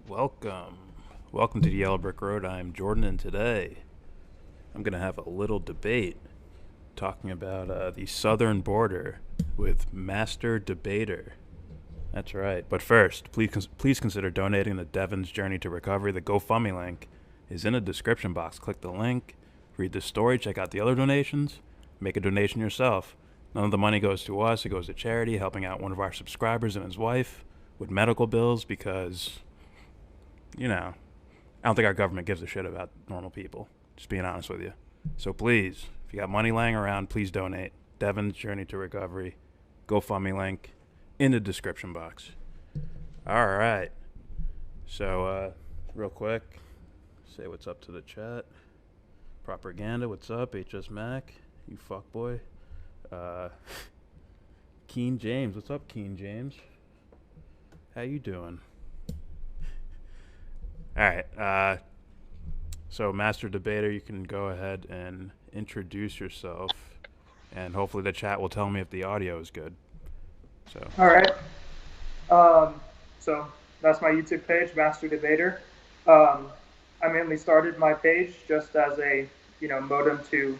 Welcome. Welcome to the Yellow Brick Road. I'm Jordan, and today I'm going to have a little debate talking about the southern border with Master Debater. That's right. But first, please consider donating to Devon's Journey to Recovery. The GoFundMe link is in the description box. Click the link, read the story, check out the other donations, make a donation yourself. None of the money goes to us, it goes to charity, helping out one of our subscribers and his wife with medical bills because, I don't think our government gives a shit about normal people, just being honest with you. So please, if you got money laying around, please donate. Devon's Journey to Recovery, GoFundMe link in the description box. All right. So, real quick, say what's up to the chat. Propaganda, what's up? HS Mac, you fuckboy. Uh, Keen James, what's up, Keen James? How you doing? All right. So, Master Debater, you can go ahead and introduce yourself, and hopefully the chat will tell me if the audio is good. So. All right. So that's my YouTube page, Master Debater. Um, I mainly started my page just as a modem to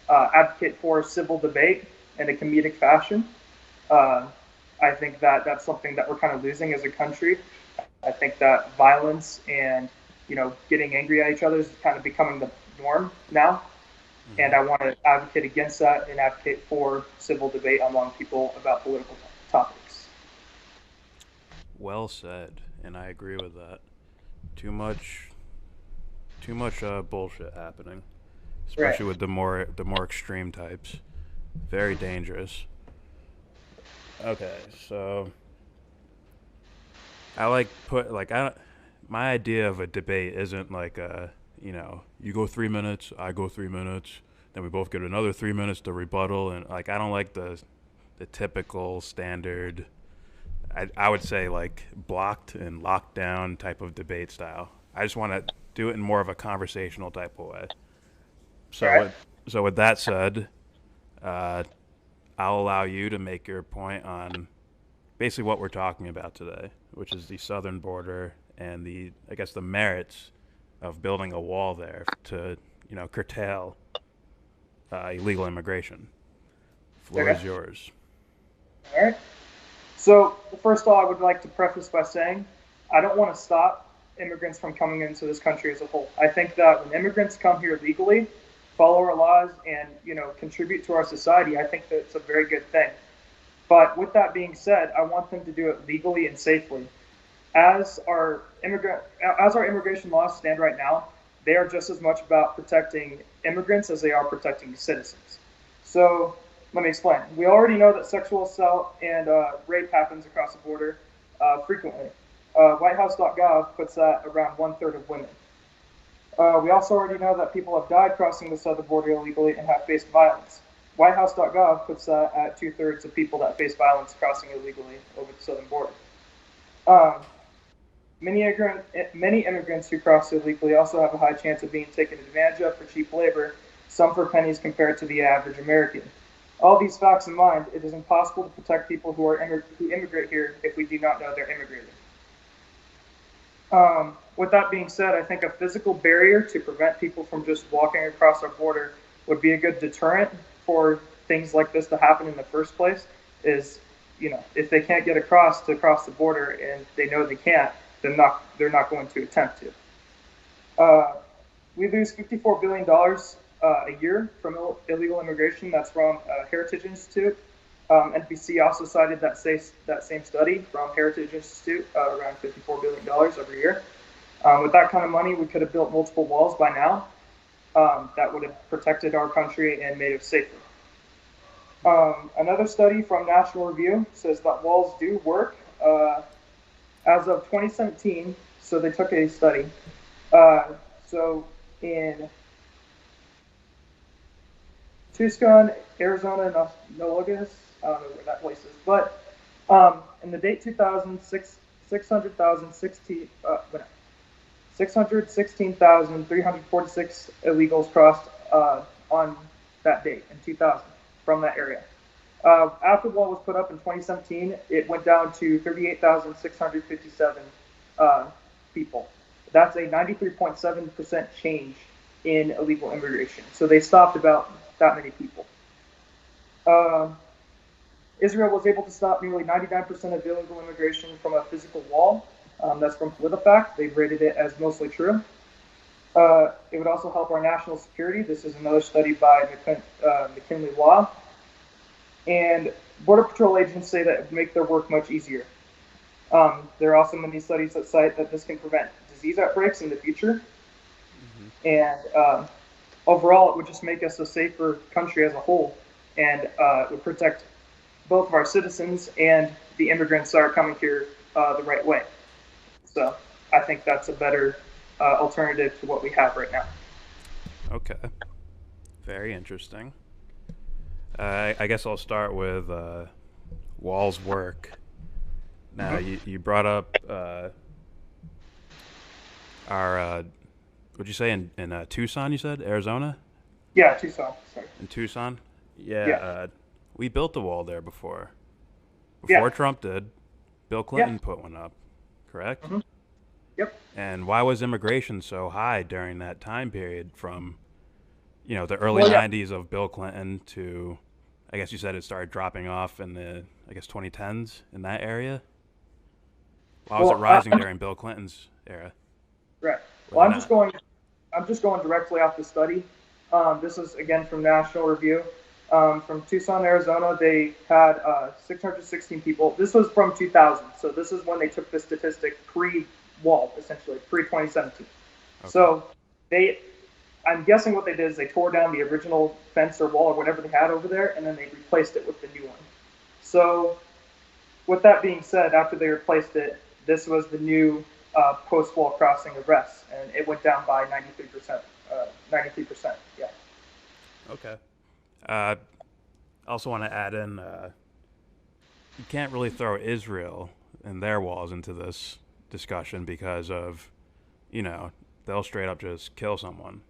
advocate for civil debate in a comedic fashion. Uh, I think that that's something that we're kind of losing as a country. I think that violence and getting angry at each other is kind of becoming the norm now, and Mm-hmm. I want to advocate against that and advocate for civil debate among people about political topics. Well said, and I agree with that. Too much, too much bullshit happening, Right. especially with the more extreme types. Very dangerous. Okay, so I like put like I my idea of a debate isn't like you go 3 minutes, I go 3 minutes, then we both get another 3 minutes to rebuttal, and like I don't like the typical standard. I would say like blocked and locked down type of debate style. I just want to do it in more of a conversational type of way. All So right. with that said, uh, I'll allow you to make your point on basically what we're talking about today, which is the southern border and the I guess the merits of building a wall there to curtail illegal immigration. Floor Okay. is yours. All right. So first of all, I would like to preface by saying I don't want to stop immigrants from coming into this country as a whole. I think that when immigrants come here legally, follow our laws, and contribute to our society, I think that it's a very good thing. But with that being said, I want them to do it legally and safely. As our immigrant as our immigration laws stand right now, they are just as much about protecting immigrants as they are protecting citizens. So let me explain. We already know that sexual assault and rape happens across the border frequently. WhiteHouse.gov puts that around one third of women. We also already know that people have died crossing the southern border illegally and have faced violence. WhiteHouse.gov puts that at two-thirds of people that face violence crossing illegally over the southern border. Um, many immigrants who cross illegally also have a high chance of being taken advantage of for cheap labor, some for pennies compared to the average American. All these facts in mind, it is impossible to protect people who immigrate here if we do not know they're immigrating. With that being said, I think a physical barrier to prevent people from just walking across our border would be a good deterrent for things like this to happen in the first place. Is if they can't get across to cross the border and they know they can't, then they're not going to attempt to. Uh, we lose $54 billion a year from illegal immigration. That's from Heritage Institute. NPC also cited that same study from Heritage Institute, around $54 billion every year. With that kind of money, we could have built multiple walls by now that would have protected our country and made it safer. Another study from National Review says that walls do work. As of 2017, so they took a study. So in Tucson, Arizona, and Nogales. I don't know where that place is, but in the date 2000, 616,346 illegals crossed on that date in 2000 from that area. After the wall was put up in 2017, it went down to 38,657 people. That's a 93.7% change in illegal immigration. So they stopped about that many people. Um, Israel was able to stop nearly 99% of illegal immigration from a physical wall. That's from PolitiFact. They've rated it as mostly true. It would also help our national security. This is another study by McKinley Law. And Border Patrol agents say that it would make their work much easier. There are also many studies that cite that this can prevent disease outbreaks in the future. Mm-hmm. And overall, it would just make us a safer country as a whole. And it would protect both of our citizens and the immigrants that are coming here the right way. So I think that's a better alternative to what we have right now. Okay. Very interesting. I guess I'll start with Wall's work. Now, you brought up our, what'd you say, in Tucson, you said? Arizona? Yeah, Tucson. Sorry. In Tucson? Yeah. Yeah. We built a wall there before. Yeah. Before Trump did. Bill Clinton put one up, correct? Mm-hmm. Yep. And why was immigration so high during that time period from, the early 90s of Bill Clinton to, I guess you said it started dropping off in the, 2010s in that area? Why was it rising during Bill Clinton's era? Right. Well, I'm just going directly off the study. This is again from National Review. From Tucson, Arizona, they had 616 people. This was from 2000, so this is when they took the statistic pre-wall, essentially pre-2017. Okay. So I'm guessing what they did is they tore down the original fence or wall or whatever they had over there, and then they replaced it with the new one. So, with that being said, after they replaced it, this was the new post-wall crossing arrests, and it went down by 93%. 93%, yeah. Okay. I also want to add in, you can't really throw Israel and their walls into this discussion because of, they'll straight up just kill someone.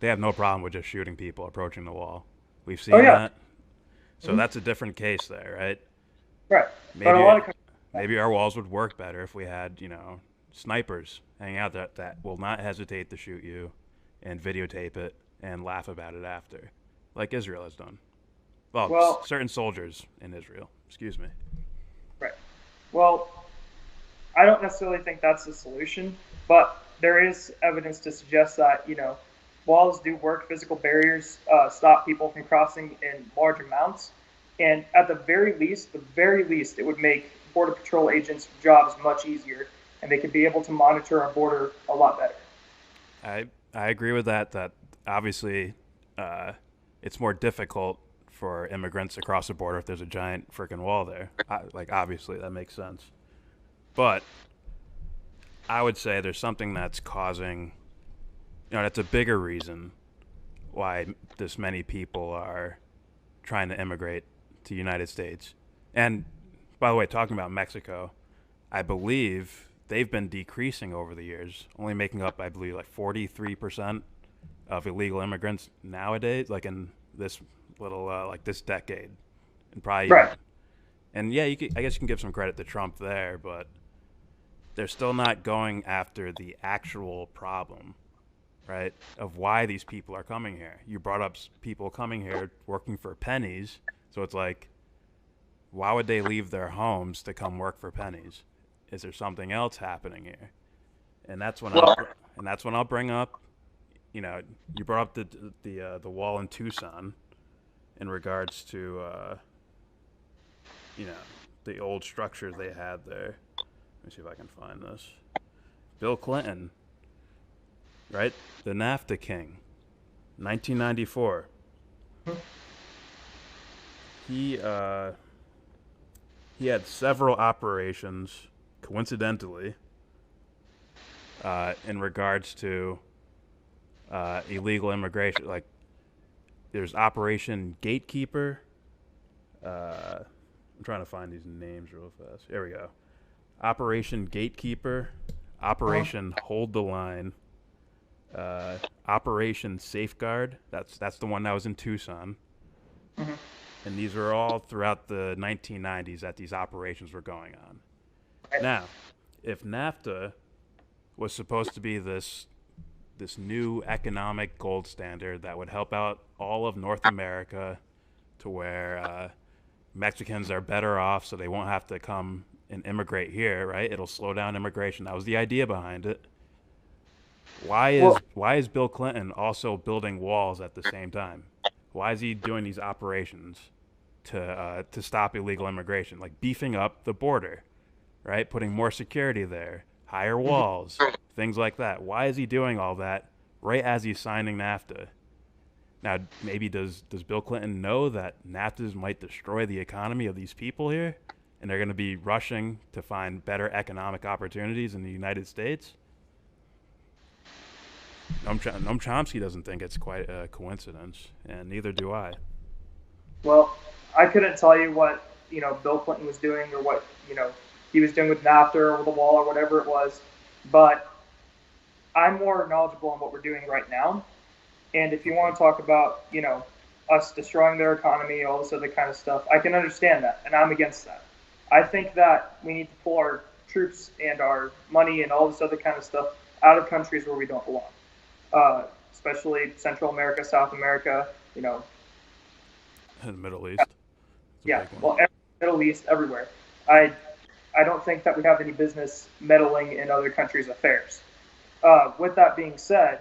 They have no problem with just shooting people approaching the wall. We've seen that. So that's a different case there, right? Right. Maybe our walls would work better if we had, snipers hanging out that will not hesitate to shoot you and videotape it and laugh about it after, like Israel has done. Well, certain soldiers in Israel. Excuse me. Right. Well, I don't necessarily think that's the solution, but there is evidence to suggest that, walls do work. Physical barriers stop people from crossing in large amounts. And at the very least, it would make Border Patrol agents' jobs much easier, and they could be able to monitor our border a lot better. I agree with that. That obviously it's more difficult for immigrants to cross the border if there's a giant freaking wall there. Obviously, that makes sense. But I would say there's something that's causing, that's a bigger reason why this many people are trying to immigrate to the United States. And by the way, talking about Mexico, I believe they've been decreasing over the years, only making up, I believe, 43% of illegal immigrants nowadays, in this little, this decade. And probably, right. And yeah, I guess you can give some credit to Trump there, but they're still not going after the actual problem, right, of why these people are coming here. You brought up people coming here working for pennies, so it's like, why would they leave their homes to come work for pennies? Is there something else happening here? And that's when I'll bring up, you brought up the wall in Tucson in regards to the old structures they had there. Let me see if I can find this. Bill Clinton, right? The NAFTA king, 1994. He had several operations, coincidentally, in regards to illegal immigration. Like, there's Operation Gatekeeper. I'm trying to find these names real fast. Here we go. Operation Gatekeeper, Operation Hold the Line, Operation Safeguard. That's the one that was in Tucson. Mm-hmm. And these were all throughout the 1990s that these operations were going on. Now, if NAFTA was supposed to be this new economic gold standard that would help out all of North America to where Mexicans are better off so they won't have to come and immigrate here, right? It'll slow down immigration. That was the idea behind it. Well, Why is Bill Clinton also building walls at the same time? Why is he doing these operations to stop illegal immigration, like beefing up the border, right? Putting more security there, higher walls, things like that. Why is he doing all that right as he's signing NAFTA? Now, maybe does Bill Clinton know that NAFTA might destroy the economy of these people here, and they're going to be rushing to find better economic opportunities in the United States? Noam Chomsky doesn't think it's quite a coincidence, and neither do I. well, I couldn't tell you what Bill Clinton was doing or what he was doing with NAFTA or the wall or whatever it was, but I'm more knowledgeable on what we're doing right now. And if you want to talk about us destroying their economy, all this other kind of stuff, I can understand that, and I'm against that. I think that we need to pull our troops and our money and all this other kind of stuff out of countries where we don't belong, especially Central America, South America, In the Middle East. yeah, well, Middle East, everywhere. I I don't think that we have any business meddling in other countries' affairs. With that being said,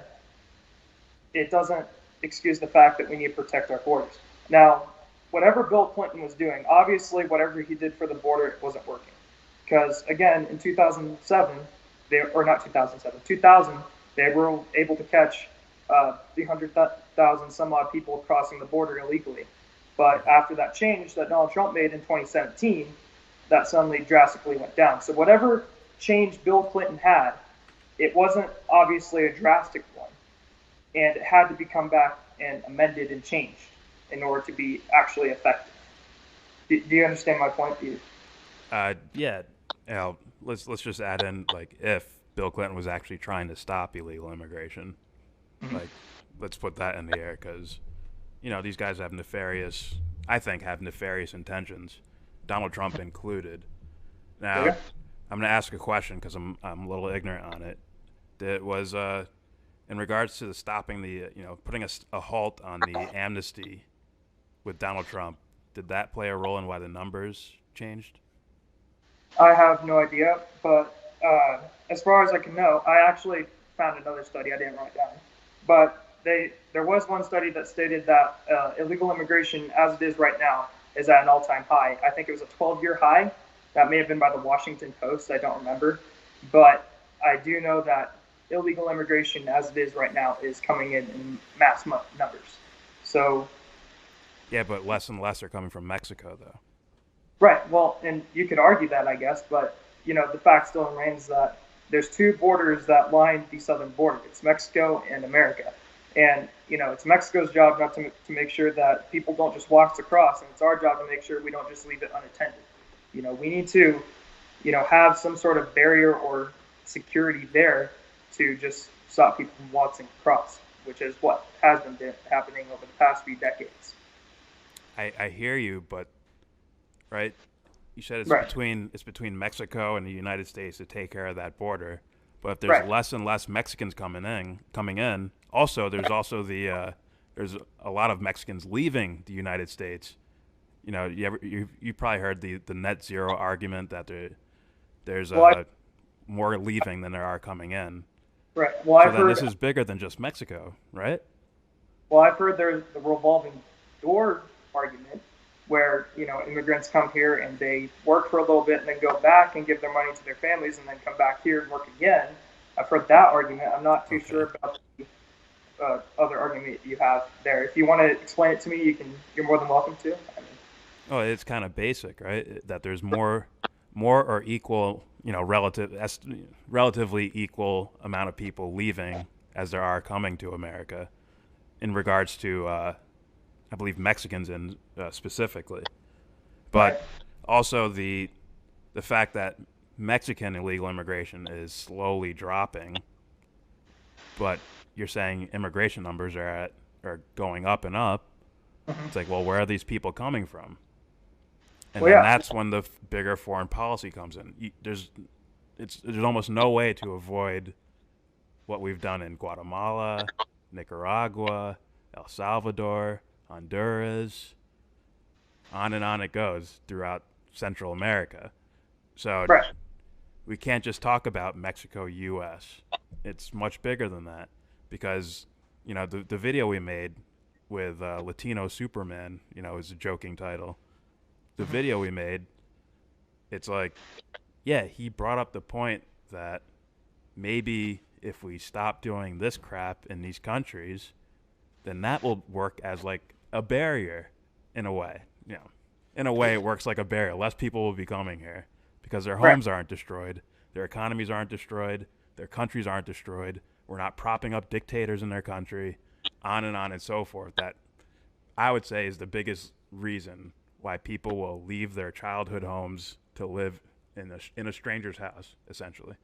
it doesn't excuse the fact that we need to protect our borders. Now, whatever Bill Clinton was doing, obviously whatever he did for the border, it wasn't working. Because again, in 2007, or not 2007, 2000, they were able to catch 300,000 some odd people crossing the border illegally. But after that change that Donald Trump made in 2017, that suddenly drastically went down. So whatever change Bill Clinton had, it wasn't obviously a drastic one. And it had to be come back and amended and changed in order to be actually effective. Do you understand my point? Yeah. Let's just add in, like, if Bill Clinton was actually trying to stop illegal immigration, like, let's put that in the air, because these guys have nefarious intentions, Donald Trump included. Now, Okay. I'm going to ask a question because I'm a little ignorant on it. It was in regards to the stopping the putting a halt on the amnesty with Donald Trump. Did that play a role in why the numbers changed? I have no idea, but as far as I can know, I actually found another study I didn't write down. But there was one study that stated that illegal immigration, as it is right now, is at an all-time high. I think it was a 12-year high. That may have been by the Washington Post. I don't remember. But I do know that illegal immigration, as it is right now, is coming in mass numbers. So, Yeah, but less and less are coming from Mexico, though. right. Well, and you could argue that, I guess, but the fact still remains that there's two borders that line the southern border. It's Mexico and America. And, it's Mexico's job not to make sure that people don't just walk across, and it's our job to make sure we don't just leave it unattended. We need to, have some sort of barrier or security there to just stop people from walking across, which is what has been happening over the past few decades. I hear you, but right, you said Right. it's between Mexico and the United States to take care of that border. But if there's Right. less and less Mexicans coming in, also there's there's a lot of Mexicans leaving the United States. You probably heard the net zero argument that there's Well, more leaving than there are coming in. Right. Well, So then this is bigger than just Mexico, right? I've heard there's the revolving door argument where, immigrants come here and they work for a little bit and then go back and give their money to their families and then come back here and work again. I've heard that argument. I'm not too sure about the other argument you have there. If you want to explain it to me, you're more than welcome to. Oh, it's kind of basic, right? That there's more or equal, relatively equal amount of people leaving as there are coming to America, in regards to, I believe, Mexicans in specifically, but Right. also the fact that Mexican illegal immigration is slowly dropping, but you're saying immigration numbers are going up and up. It's like, well, where are these people coming from? And Well, then yeah. that's when the bigger foreign policy comes in. There's almost no way to avoid what we've done in Guatemala, Nicaragua, El Salvador, Honduras, on and on it goes throughout Central America. So Right. we can't just talk about Mexico, U.S. It's much bigger than that because, the video we made with Latino Superman, is a joking title. The video we made, it's like, yeah, he brought up the point that maybe if we stop doing this crap in these countries, then that will work as like a barrier in a way. In a way, it works like a barrier. Less people will be coming here because their Right. homes aren't destroyed, their economies aren't destroyed, their countries aren't destroyed. We're not propping up dictators in their country, on and so forth. That I would say is the biggest reason why people will leave their childhood homes to live in a stranger's house, essentially.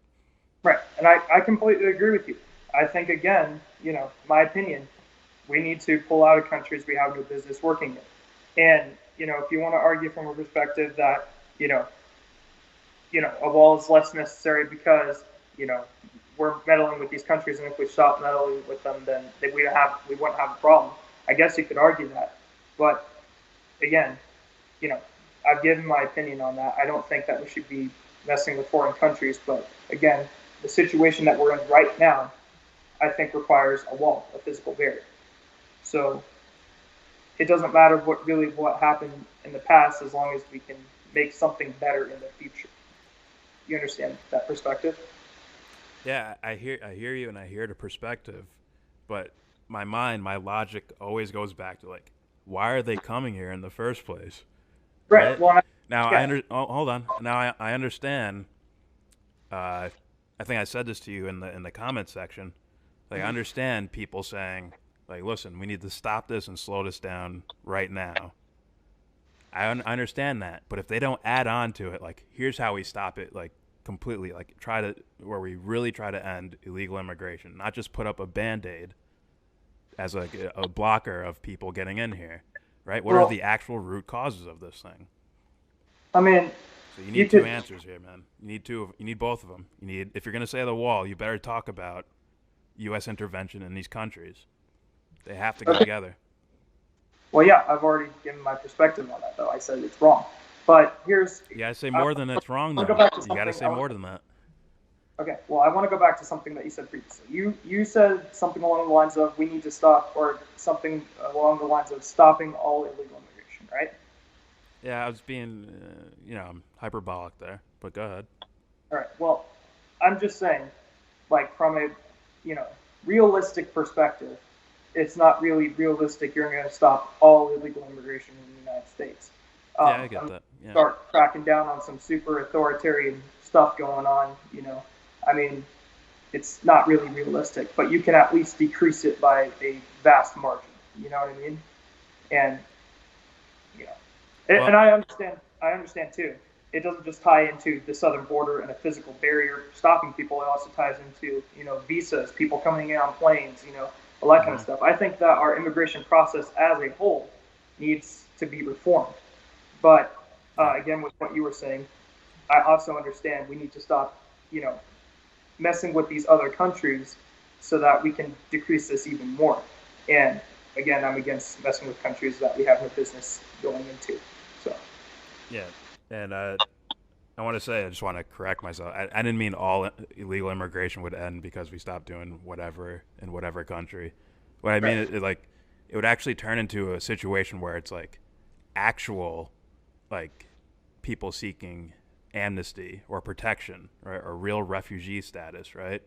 Right. And I completely agree with you. I think, again, my opinion, we need to pull out of countries we have no business working in. And, if you want to argue from a perspective that, a wall is less necessary because, we're meddling with these countries, and if we stop meddling with them, then we wouldn't have a problem. I guess you could argue that. But again, you know, I've given my opinion on that. I don't think that we should be messing with foreign countries. But again, the situation that we're in right now, I think requires a wall, a physical barrier. So it doesn't matter what happened in the past as long as we can make something better in the future. You understand that perspective? Yeah, I hear you, and I hear the perspective, but my logic always goes back to like, why are they coming here in the first place, Right. right? Well, Now yeah. hold on. Now I understand. Uh, I think I said this to you in the comment section. Like I Mhm. understand people saying like, listen, we need to stop this and slow this down right now. I understand that, but if they don't add on to it, like here's how we stop it, like completely, like try to where we really try to end illegal immigration, not just put up a band-aid as like a blocker of people getting in here, right? What are Well, the actual root causes of this thing? I mean, So you you need two could. answers here, man. You need two. You need both of them. You need, if you're gonna say the wall, you better talk about U.S. intervention in these countries. They have to go Okay. together. Well, yeah, I've already given my perspective on that, though. I said it's wrong. But You gotta say I more than that's wrong, want to go though. back to You gotta something. say more than that. Okay, well, I want to go back to something that you said previously. You said something along the lines of we need to stop, or something along the lines of stopping all illegal immigration, right? Yeah, I was being, hyperbolic there, but go ahead. All right. Well, I'm just saying, like from a, you know, realistic perspective, it's not really realistic. You're going to stop all illegal immigration in the United States. Yeah, I get I'm that. Yeah. start cracking down on some super authoritarian stuff going on. I mean, it's not really realistic, but you can at least decrease it by a vast margin. You know what I mean? And you know, and Well, I understand. I understand too. It doesn't just tie into the southern border and a physical barrier stopping people. It also ties into visas, people coming in on planes, all that kind of hmm stuff. I think that our immigration process as a whole needs to be reformed. But yeah, again, with what you were saying, I also understand we need to stop, messing with these other countries so that we can decrease this even more. And again, I'm against messing with countries that we have no business going into. So, yeah, and I want to say I just want to correct myself. I didn't mean all illegal immigration would end because we stopped doing whatever in whatever country. What I mean right, is like it would actually turn into a situation where it's like actual like people seeking amnesty or protection, right, or real refugee status, right,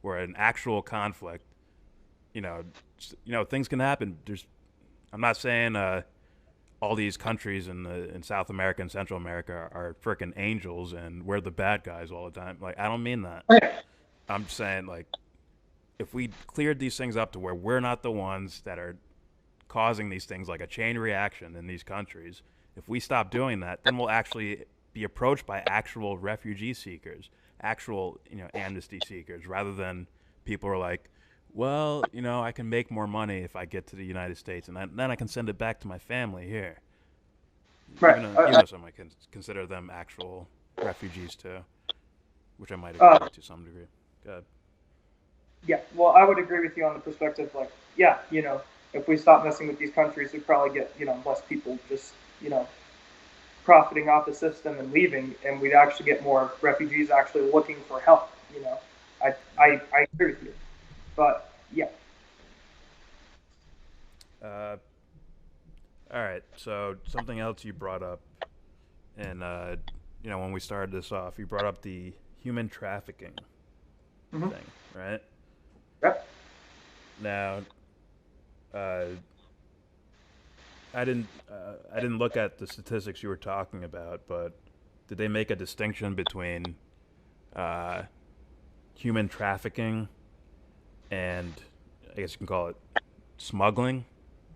where an actual conflict, things can happen. I'm not saying all these countries in South America and Central America are freaking angels and we're the bad guys all the time. Like I don't mean that. right, I'm saying like if we cleared these things up to where we're not the ones that are causing these things like a chain reaction in these countries, if we stop doing that, then we'll actually be approached by actual refugee seekers, actual amnesty seekers, rather than people who are like, well, I can make more money if I get to the United States, and then I can send it back to my family here. right. Even though some might consider them actual refugees too, which I might agree Uh, with to some degree. Good. Yeah, well, I would agree with you on the perspective, like, yeah, if we stop messing with these countries, we'd probably get, less people just, profiting off the system and leaving, and we'd actually get more refugees actually looking for help, I agree with you. But, yeah. Uh, all right. So something else you brought up, and when we started this off, you brought up the human trafficking Mm-hmm. thing, right? Yep. Now, uh, I didn't look at the statistics you were talking about, but did they make a distinction between uh, human trafficking and, I guess you can call it, smuggling?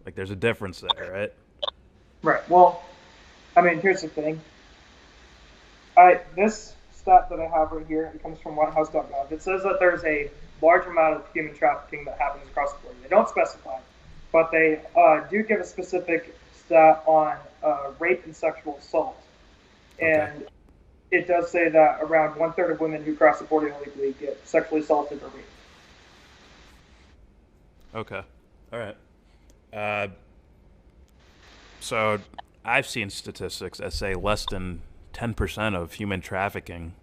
Like, there's a difference there, right? Right. Well, I mean, here's the thing. This stat that I have right here, it comes from WhiteHouse.gov. It says that there's a large amount of human trafficking that happens across the board. They don't specify, but they do give a specific stat on rape and sexual assault. Okay. And it does say that around one third of women who cross the border illegally get sexually assaulted or raped. Okay. All right. Uh, so I've seen statistics that say less than 10% of human trafficking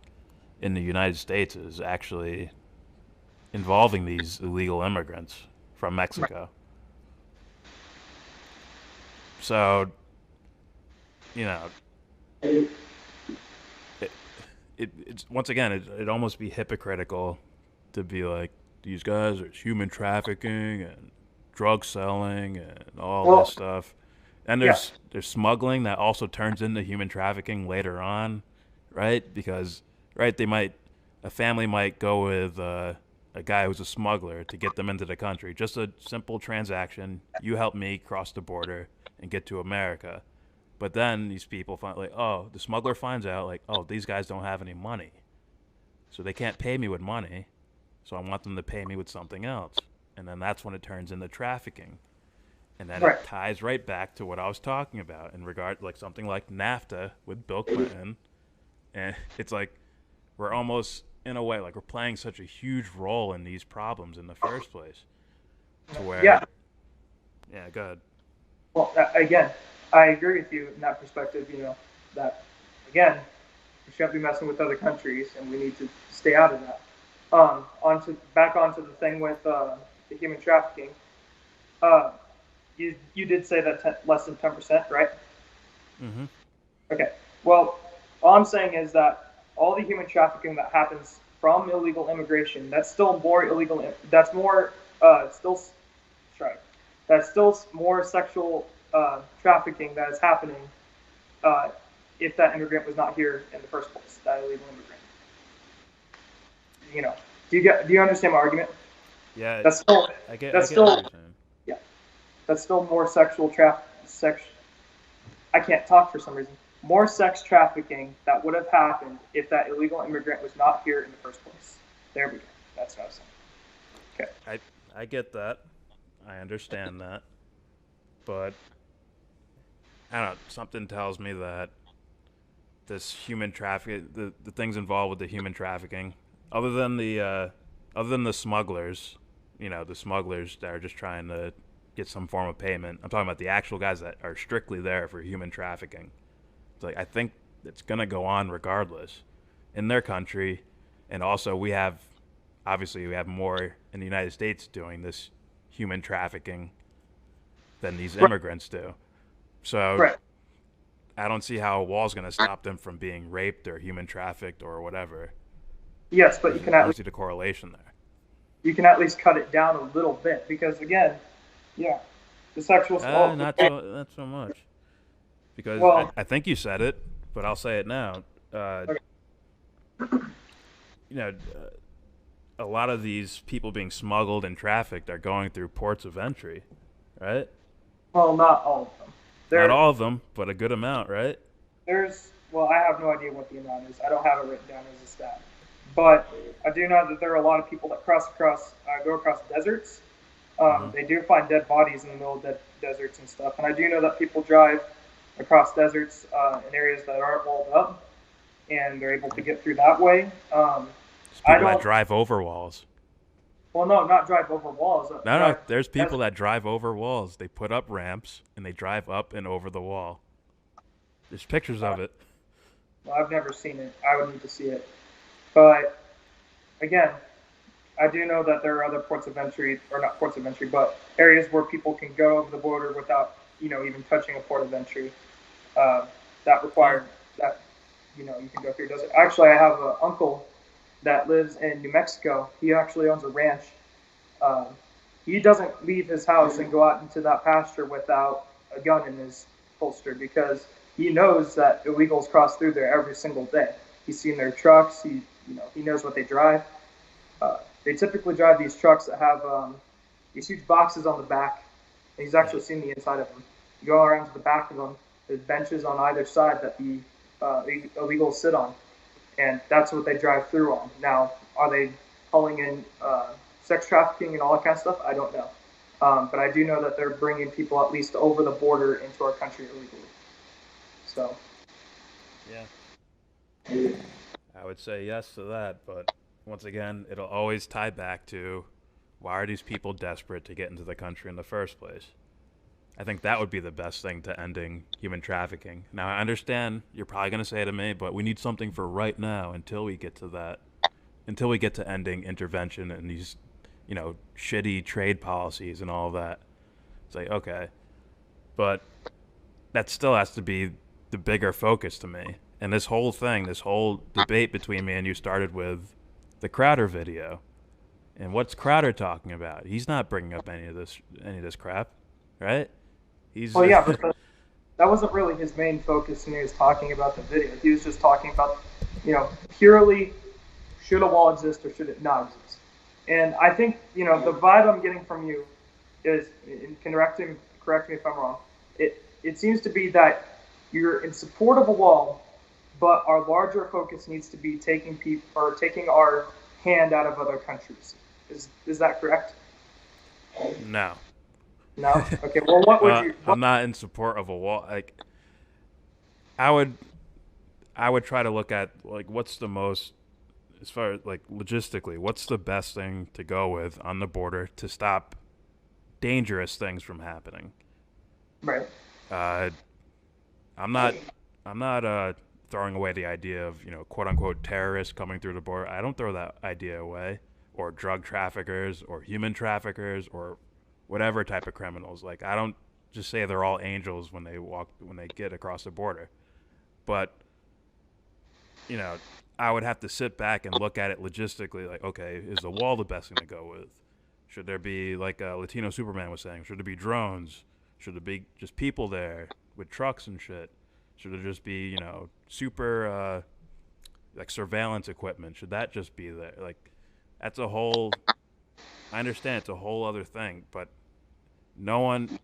in the United States is actually involving these illegal immigrants from Right. Mexico. So, you know, it, it's once again, it'd almost be hypocritical to be like, these guys are human trafficking and drug selling and all this Well, stuff. And yeah, there's smuggling that also turns into human trafficking later on, right? Because right, a family might go with a guy who's a smuggler to get them into the country. Just a simple transaction. You help me cross the border and get to America. But then these people find like, oh, the smuggler finds out like, oh, these guys don't have any money, so they can't pay me with money. So I want them to pay me with something else, and then that's when it turns into trafficking. And then right. it ties right back to what I was talking about in regard like something like NAFTA with Bill Clinton. And it's like we're almost in a way like we're playing such a huge role in these problems in the first place to where Yeah. yeah, go ahead. Well, again, I agree with you in that perspective. That again, we shouldn't be messing with other countries, and we need to stay out of that. Onto the thing with the human trafficking. Uh, you did say that less than 10%, right? Mm-hmm. Okay. Well, all I'm saying is that all the human trafficking that happens from illegal immigration, that's still more illegal. That's more still sorry. That's still more sexual trafficking that is happening uh, if that immigrant was not here in the first place. That illegal immigrant. You know. Do you understand my argument? Yeah, That's still I that's get what still you're saying. yeah. That's still more sexual sex. I can't talk for some reason. More sex trafficking that would have happened if that illegal immigrant was not here in the first place. There we go. That's what I was saying. Okay. I I get that. I understand that. But I don't know, something tells me that this human traffic the things involved with the human trafficking other than the smugglers, the smugglers that are just trying to get some form of payment. I'm talking about the actual guys that are strictly there for human trafficking. It's like I think it's going to go on regardless in their country, and also we have more in the United States doing this human trafficking than these Right. immigrants do. So Right. I don't see how a wall's going to stop them from being raped or human trafficked or whatever. Yes, but I don't see the correlation there. you can at least cut it down a little bit because again, yeah, the sexual. Oh, Not so much because well, I think you said it, but I'll say it now. Uh, okay. you know, a lot of these people being smuggled and trafficked are going through ports of entry, right? Well, not all of them. Not There, all of them, but a good amount, right? well, I have no idea what the amount is. I don't have it written down as a stat, but I do know that there are a lot of people that go across deserts. Mm-hmm. They do find dead bodies in the middle of deserts and stuff, and I do know that people drive across deserts in areas that aren't walled up, and they're able to get through that way. It's I people that don't. drive over walls. Well, no, not drive over walls. No, no, Drive there's as people that drive over walls. They put up ramps and they drive up and over the wall. There's pictures uh, of it. well, I've never seen it. I would need to see it. But again, I do know that there are other ports of entry, or not ports of entry, but areas where people can go over the border without, even touching a port of entry. Uh, that Yeah. required that, you can go through. Does it? Actually, I have an uncle that lives in New Mexico. He actually owns a ranch. Um, he doesn't leave his house and go out into that pasture without a gun in his holster because he knows that illegals cross through there every single day. He's seen their trucks. He knows what they drive. They typically drive these trucks that have these huge boxes on the back. And he's Yeah. actually seen the inside of them. You go around to the back of them. There's benches on either side that the illegals sit on, and that's what they drive through on. Now, are they hauling in sex trafficking and all that kind of stuff? I don't know, but I do know that they're bringing people at least over the border into our country illegally. So, Yeah. I would say yes to that, but once again, it'll always tie back to why are these people desperate to get into the country in the first place? I think that would be the best thing to ending human trafficking. Now, I understand you're probably going to say to me, but we need something for right now until we get to that, until we get to ending intervention and these, shitty trade policies and all of that. It's like, okay, but that still has to be the bigger focus to me. And this whole thing, this whole debate between me and you started with the Crowder video. And what's Crowder talking about? He's not bringing up any of this crap, right? He's well, yeah, but that wasn't really his main focus when he was talking about the video. He was just talking about, purely should a wall exist or should it not exist. And I think, the vibe I'm getting from you is, and correct me if I'm wrong. It seems to be that you're in support of a wall, but our larger focus needs to be taking our hand out of other countries. Is that correct? no. No. Okay. Well, what would you? I'm not in support of a wall. Like, I would, I would try to look at like what's the most, as far as like logistically, what's the best thing to go with on the border to stop dangerous things from happening. Right. Uh, I'm not, I'm not throwing away the idea of quote unquote terrorists coming through the border. I don't throw that idea away, or drug traffickers, or human traffickers, or whatever type of criminals. Like I don't just say they're all angels when they get across the border, but you know I would have to sit back and look at it logistically. Like okay, is the wall the best thing to go with? Should there be like Latino Superman was saying? Should there be drones? Should there be just people there with trucks and shit? Should there just be super like surveillance equipment? Should that just be there? Like that's a whole. I understand it's a whole other thing, but no one.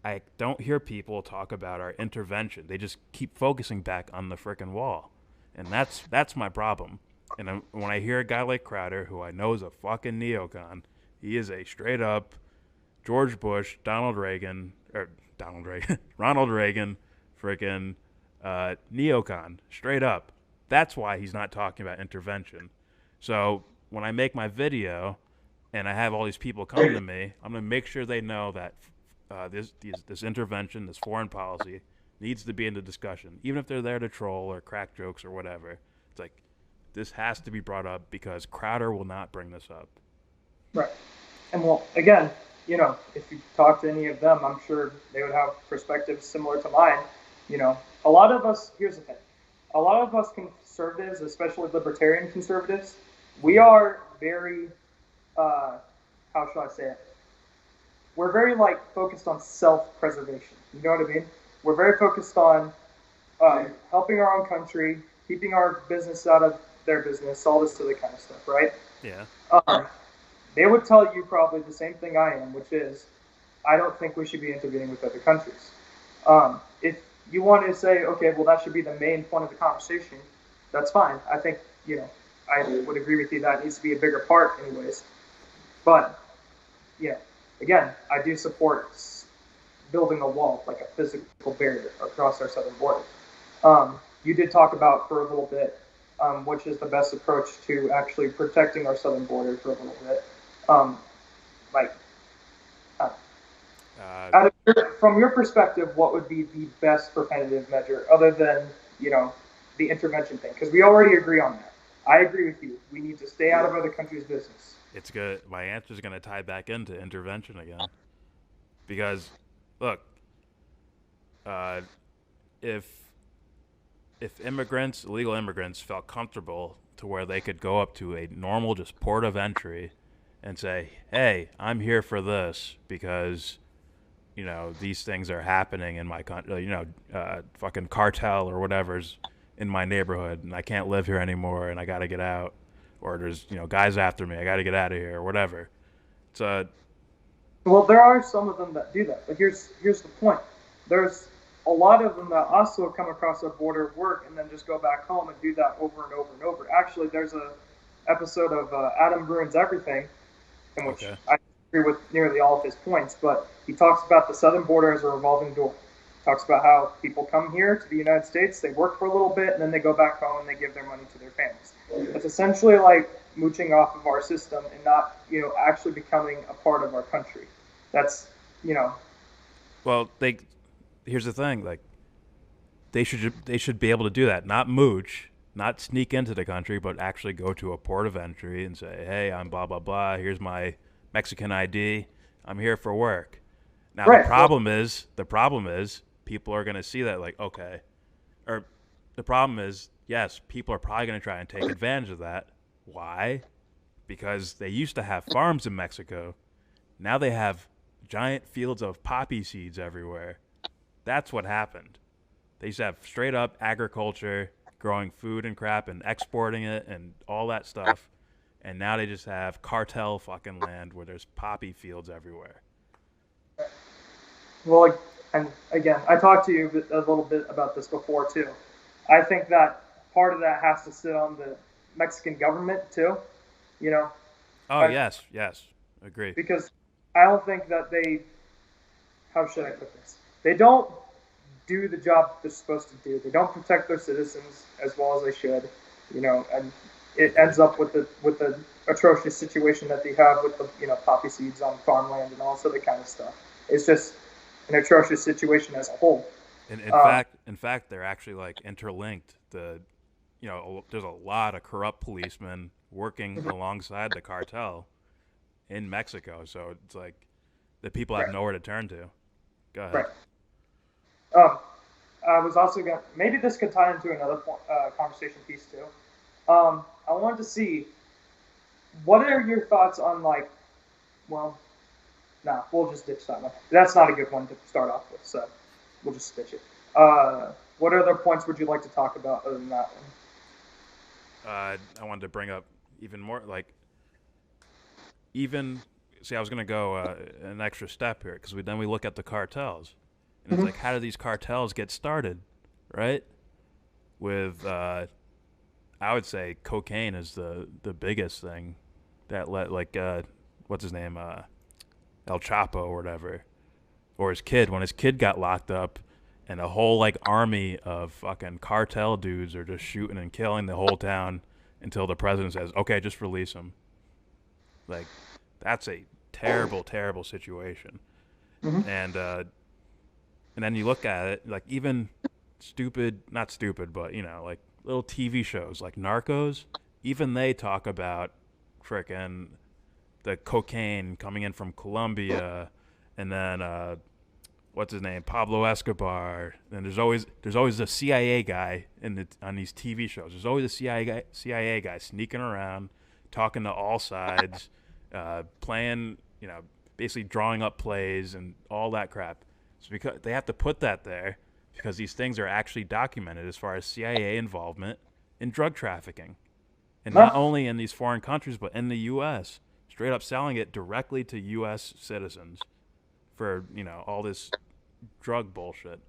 I don't hear people talk about our intervention. They just keep focusing back on the frickin' wall, and that's my problem. And when I hear a guy like Crowder, who I know is a fucking neocon, he is a straight up George Bush, Donald Reagan, Ronald Reagan, freaking neocon, straight up. That's why he's not talking about intervention. So when I make my video and I have all these people come to me, I'm gonna make sure they know that this intervention, this foreign policy, needs to be in the discussion, even if they're there to troll or crack jokes or whatever. It's like this has to be brought up because Crowder will not bring this up. Right. And well, again, if you talk to any of them, I'm sure they would have perspectives similar to mine. A lot of us. Here's the thing: a lot of us conservatives, especially libertarian conservatives, we are very, how shall I say it? We're very like focused on self-preservation. You know what I mean? We're very focused on helping our own country, keeping our business out of their business, all this other kind of stuff, right? Yeah. Um, they would tell you probably the same thing I am, which is I don't think we should be intervening with other countries. If you want to say, okay, well, that should be the main point of the conversation, that's fine. I think, I would agree with you that needs to be a bigger part, anyways. But, again, I do support building a wall, like a physical barrier across our southern border. You did talk about for a little bit, which is the best approach to actually protecting our southern border for a little bit. Um, like, uh, Uh, from your perspective, what would be the best preventative measure other than you know the intervention thing? Because we already agree on that. I agree with you. We need to stay out of other countries' business. it's good. My answer is going to tie back into intervention again because, look, uh, if immigrants, illegal immigrants, felt comfortable to where they could go up to a normal just port of entry and say, "Hey, I'm here for this because these things are happening in my country. Fucking cartel or whatever's in my neighborhood, and I can't live here anymore, and I got to get out, or there's guys after me. I got to get out of here, or whatever." It's Well, there are some of them that do that, but here's the point. There's a lot of them that also come across a border of work and then just go back home and do that over and over and over. Actually, there's a episode of Adam Bruin's Everything in which okay. I agree with nearly all of his points, but he talks about the southern border as a revolving door. He talks about how people come here to the United States, they work for a little bit, and then they go back home and they give their money to their families. It's essentially like mooching off of our system and not, actually becoming a part of our country. That's, you know, Well, here's the thing, like they should be able to do that, not mooch, not sneak into the country, but actually go to a port of entry and say, "Hey, I'm blah blah blah. Here's my Mexican ID. I'm here for work." Now right. Well, the problem is people are going to see that like, okay, or the problem is yes, people are probably going to try and take advantage of that. Why? Because they used to have farms in Mexico. Now they have giant fields of poppy seeds everywhere. That's what happened. They used to have straight up agriculture, growing food and crap and exporting it and all that stuff. And now they just have cartel fucking land where there's poppy fields everywhere. well, and again, I talked to you a little bit about this before too. I think that part of that has to sit on the Mexican government too. You know, Oh, I, yes, yes. Agree. because I don't think that they. How should I put this? They don't do the job they're supposed to do. They don't protect their citizens as well as they should. And it Agree. ends up with the atrocious situation that they have with the poppy seeds on farmland and all this other kind of stuff. It's just an atrocious situation as a whole. In Um, fact, they're actually like interlinked. There's a lot of corrupt policemen working alongside the cartel in Mexico. So it's like the people have right, nowhere to turn to. Go right. ahead. Um, I was also going to, maybe this could tie into another conversation piece too. I wanted to see what are your thoughts on like, well, nah, we'll just ditch that one. That's not a good one to start off with, so we'll just ditch it. What other points would you like to talk about other than that one? I wanted to bring up even more, like even see. I was gonna go an extra step here because then we look at the cartels, and it's Mm-hmm. like how do these cartels get started, right? With I would say cocaine is the biggest thing that let like what's his name El Chapo or whatever, or his kid when his kid got locked up, and a whole like army of fucking cartel dudes are just shooting and killing the whole town until the president says, "Okay, just release him." Like that's a terrible, terrible situation. Mm-hmm. And then you look at it like even stupid, not stupid, but like little TV shows like Narcos. Even they talk about frickin' the cocaine coming in from Colombia, and then what's his name, Pablo Escobar. And there's always a CIA guy on these TV shows. There's always a CIA guy sneaking around, talking to all sides, playing, basically drawing up plays and all that crap. So because they have to put that there because these things are actually documented as far as CIA involvement in drug trafficking, and not No, only in these foreign countries but in the U.S. Straight up selling it directly to U.S. citizens for all this drug bullshit.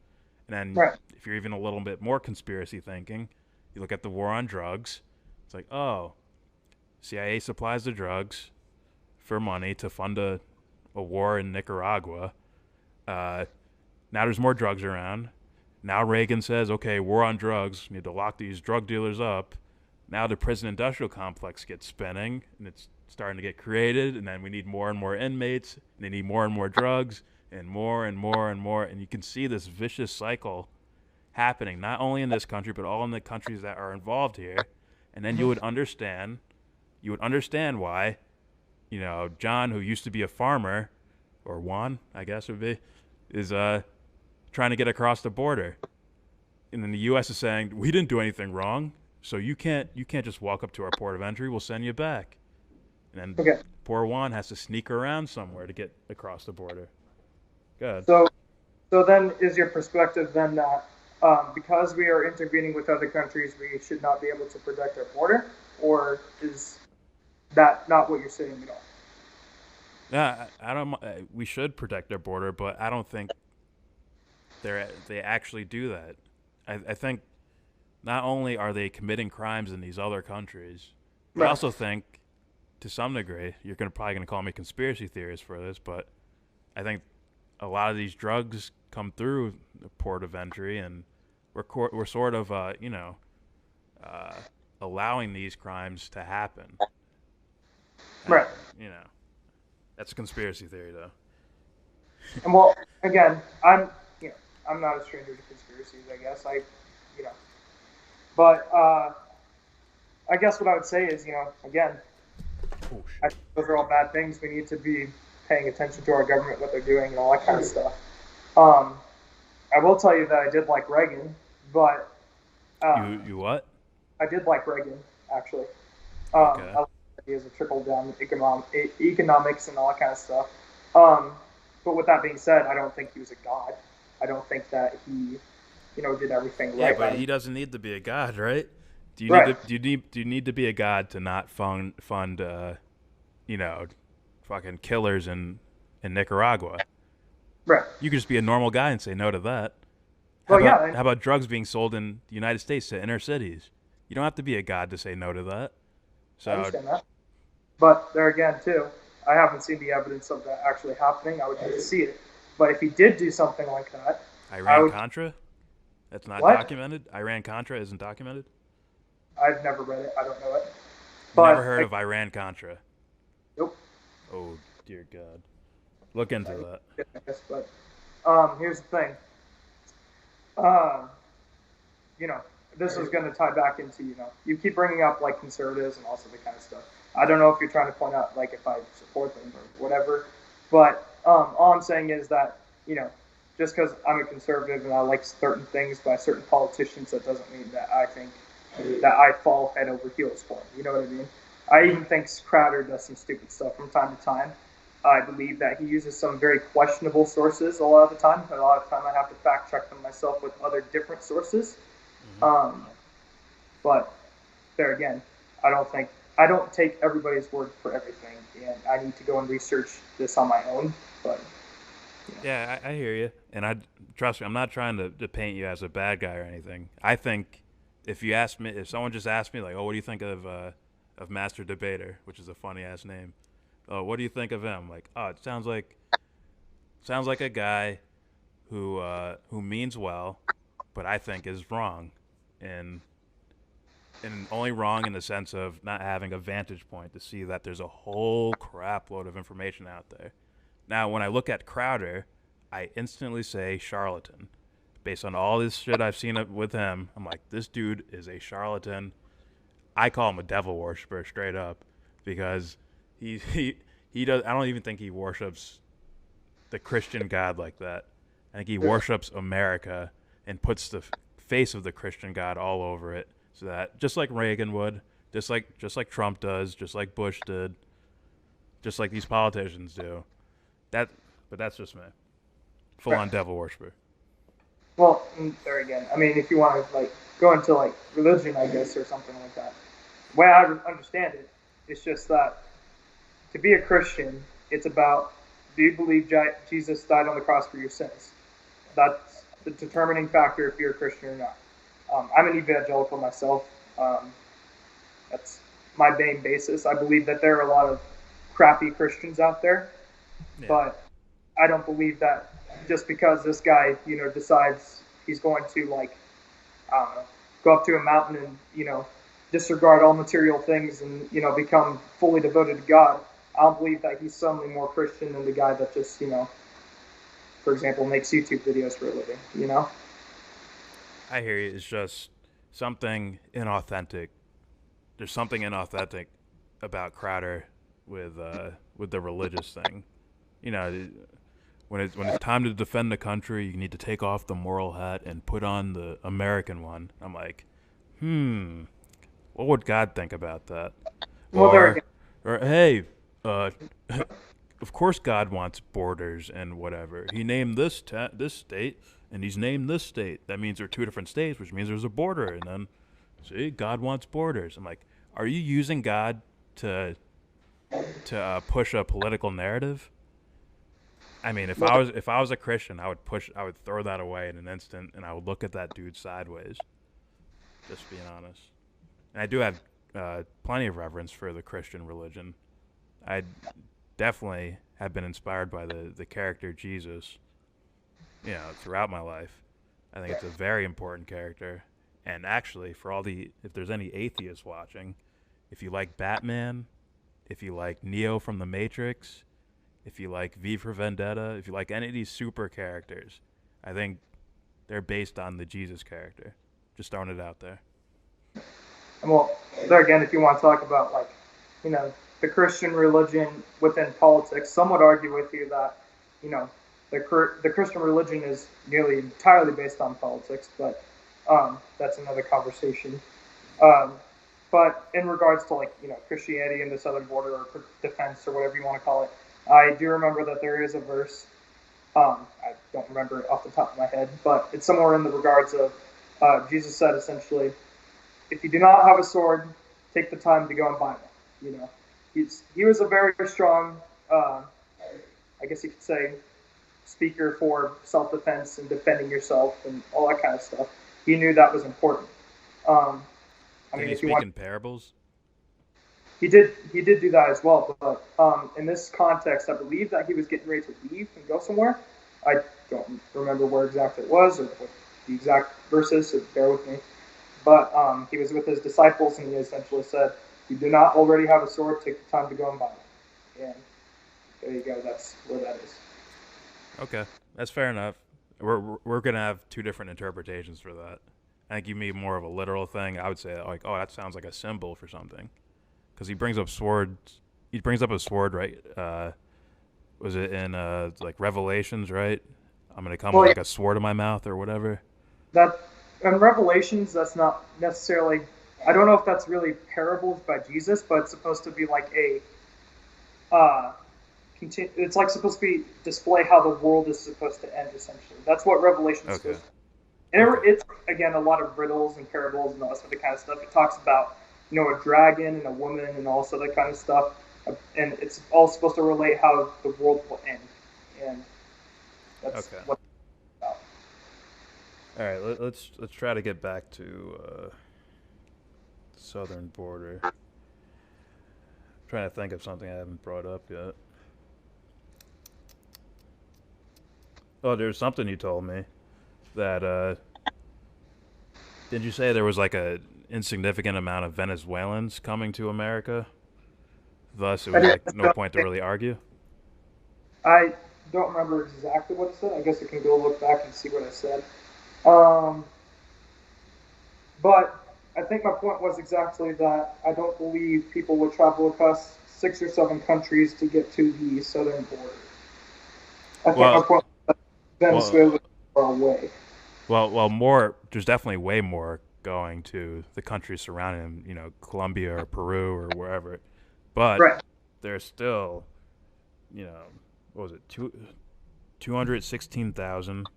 And then right. if you're even a little bit more conspiracy thinking, you look at the war on drugs. It's like, oh, CIA supplies the drugs for money to fund a war in Nicaragua. Uh, Now there's more drugs around. Now Reagan says, okay, war on drugs. We need to lock these drug dealers up. Now the prison industrial complex gets spinning, and it's starting to get created, and then we need more and more inmates, and they need more and more drugs, and more and more and more, and you can see this vicious cycle happening, not only in this country, but all in the countries that are involved here. And then you would understand why, John, who used to be a farmer, or Juan, I guess would be, is trying to get across the border. And then the U.S. is saying, we didn't do anything wrong, so you can't just walk up to our port of entry. We'll send you back. And then poor Juan has to sneak around somewhere to get across the border. Good. So then is your perspective then that because we are intervening with other countries, we should not be able to protect our border? Or is that not what you're saying at all? Yeah, I don't. We should protect our border, but I don't think they actually do that. I think not only are they committing crimes in these other countries, I also think, to some degree, you're probably going to call me conspiracy theorist for this, but I think a lot of these drugs come through the port of entry, and we're sort of allowing these crimes to happen. Right. That's a conspiracy theory, though. And well, again, I'm not a stranger to conspiracies. I guess but I guess what I would say is, again, I think those are all bad things. We need to be paying attention to our government, what they're doing, and all that kind of stuff. I will tell you that I did like Reagan, but you what? I did like Reagan, actually. Okay. I like ideas of trickle down economics and all that kind of stuff. But with that being said, I don't think he was a god. I don't think that he, did everything right. Yeah, but he doesn't need to be a god, right? Do you need to be a god to not fund fucking killers in Nicaragua? Right. You could just be a normal guy and say no to that. How about drugs being sold in the United States to inner cities? You don't have to be a god to say no to that. So, I understand that. But there again, too, I haven't seen the evidence of that actually happening. I would need to see it. But if he did do something like that, Iran-Contra? That's not documented? Iran-Contra isn't documented? I've never read it. I don't know it. Never heard of Iran-Contra? Nope. Oh, dear God. Look into that. Yes, but here's the thing. This is going to tie back into, you keep bringing up, like, conservatives and also the kind of stuff. I don't know if you're trying to point out, like, if I support them or whatever, but all I'm saying is that, just because I'm a conservative and I like certain things by certain politicians, that doesn't mean that I think that I fall head over heels for them. You know what I mean? I even think Crowder does some stupid stuff from time to time. I believe that he uses some very questionable sources a lot of the time. A lot of the time I have to fact check them myself with other different sources. Mm-hmm. But there again, I don't take everybody's word for everything, and I need to go and research this on my own. But yeah, I hear you, and trust me, I'm not trying to paint you as a bad guy or anything. I think if someone just asked me, like, oh, what do you think of Master Debater, which is a funny ass name? Oh, what do you think of him? Like, oh, it sounds like a guy who means well, but I think is wrong, and only wrong in the sense of not having a vantage point to see that there's a whole crap load of information out there. Now, when I look at Crowder, I instantly say charlatan. Based on all this shit I've seen with him, I'm like, this dude is a charlatan. I call him a devil worshiper straight up, because he does. I don't even think he worships the Christian God like that. I think he worships America and puts the face of the Christian God all over it, so that just like Reagan would, just like Trump does, just like Bush did, just like these politicians do. But that's just me. Full on devil worshiper. Well, there again, I mean, if you want to go into religion, I guess, or something like that. The way I understand it, it's just that to be a Christian, it's about, do you believe Jesus died on the cross for your sins? That's the determining factor if you're a Christian or not. I'm an evangelical myself. That's my main basis. I believe that there are a lot of crappy Christians out there, but I don't believe that just because this guy, decides he's going to, I don't know, go up to a mountain and, disregard all material things and become fully devoted to God. I don't believe that he's suddenly more Christian than the guy that just for example, makes YouTube videos for a living. I hear you. It's just something inauthentic. There's something inauthentic about Crowder with the religious thing. You know, when it's time to defend the country, you need to take off the moral hat and put on the American one. I'm like, what would God think about that? Well, there Or again, or hey, uh, of course God wants borders and whatever. He named this state, and he's named this state. That means there are two different states, which means there's a border. And then, see, God wants borders. I'm like, are you using God to push a political narrative? I mean, if I was a Christian, I would throw that away in an instant, and I would look at that dude sideways. Just being honest. And I do have plenty of reverence for the Christian religion. I definitely have been inspired by the character Jesus, throughout my life. I think it's a very important character. And actually, if there's any atheists watching, if you like Batman, if you like Neo from the Matrix, if you like V for Vendetta, if you like any of these super characters, I think they're based on the Jesus character. Just throwing it out there. well, there again, if you want to talk about the Christian religion within politics, some would argue with you that you know the Christian religion is nearly entirely based on politics, but that's another conversation. Um, but in regards to Christianity and the southern border or defense or whatever you want to call it, I do remember that there is a verse. I don't remember it off the top of my head, but it's somewhere in the regards of Jesus said essentially, if you do not have a sword, take the time to go and buy one. He was a very strong, I guess you could say, speaker for self-defense and defending yourself and all that kind of stuff. He knew that was important. Um, I Did mean, he if you speak want, in parables? he did do that as well. But in this context, I believe that he was getting ready to leave and go somewhere. I don't remember where exactly it was or what the exact verse is, so bear with me. But he was with his disciples, and he essentially said, "You do not already have a sword. Take the time to go and buy it." And there you go. That's where that is. Okay, that's fair enough. We're gonna have two different interpretations for that. I think you mean more of a literal thing. I would say like, oh, that sounds like a symbol for something, because he brings up swords. He brings up a sword, right? Was it in like Revelations, right? I'm gonna come with Well, yeah, like a sword in my mouth or whatever. that in Revelations, that's not necessarily. I don't know if that's really parables by Jesus, but it's supposed to be like a. Uh, it's like supposed to be display how the world is supposed to end. Essentially, that's what Revelation is Okay. supposed to. And Okay. it's again a lot of riddles and parables and all that sort of kind of stuff. It talks about a dragon and a woman and all sort of kind of stuff, and it's all supposed to relate how the world will end, and that's Okay. what it's about. All right. Let's try to get back to southern border. I'm trying to think of something I haven't brought up yet. Oh, there's something you told me that did you say there was like a insignificant amount of Venezuelans coming to America? Thus, it was like no point to really argue. I don't remember exactly what it said. I guess I can go look back and see what I said. Um, but I think my point was exactly that I don't believe people would travel across 6 or 7 countries to get to the southern border. I think my Well, point was that well, Venezuela is far away. well. More. There's definitely way more going to the countries surrounding them. Colombia or Peru or wherever. But Right. there's still, what was it? 216,000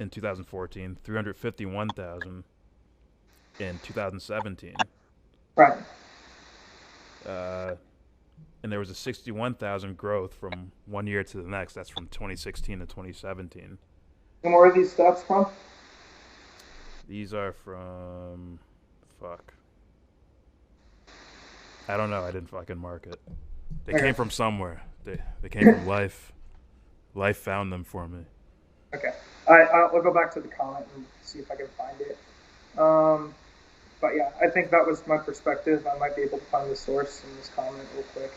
in 2014, 351,000 in 2017. Right. Uh, and there was a 61,000 growth from one year to the next. That's from 2016 to 2017. And where are these stats from? These are from, fuck. I don't know. I didn't fucking mark it. They Okay. came from somewhere. They came from Life. Life found them for me. Okay. I'll go back to the comment and see if I can find it. Um, But yeah, I think that was my perspective. I might be able to find the source in this comment real quick.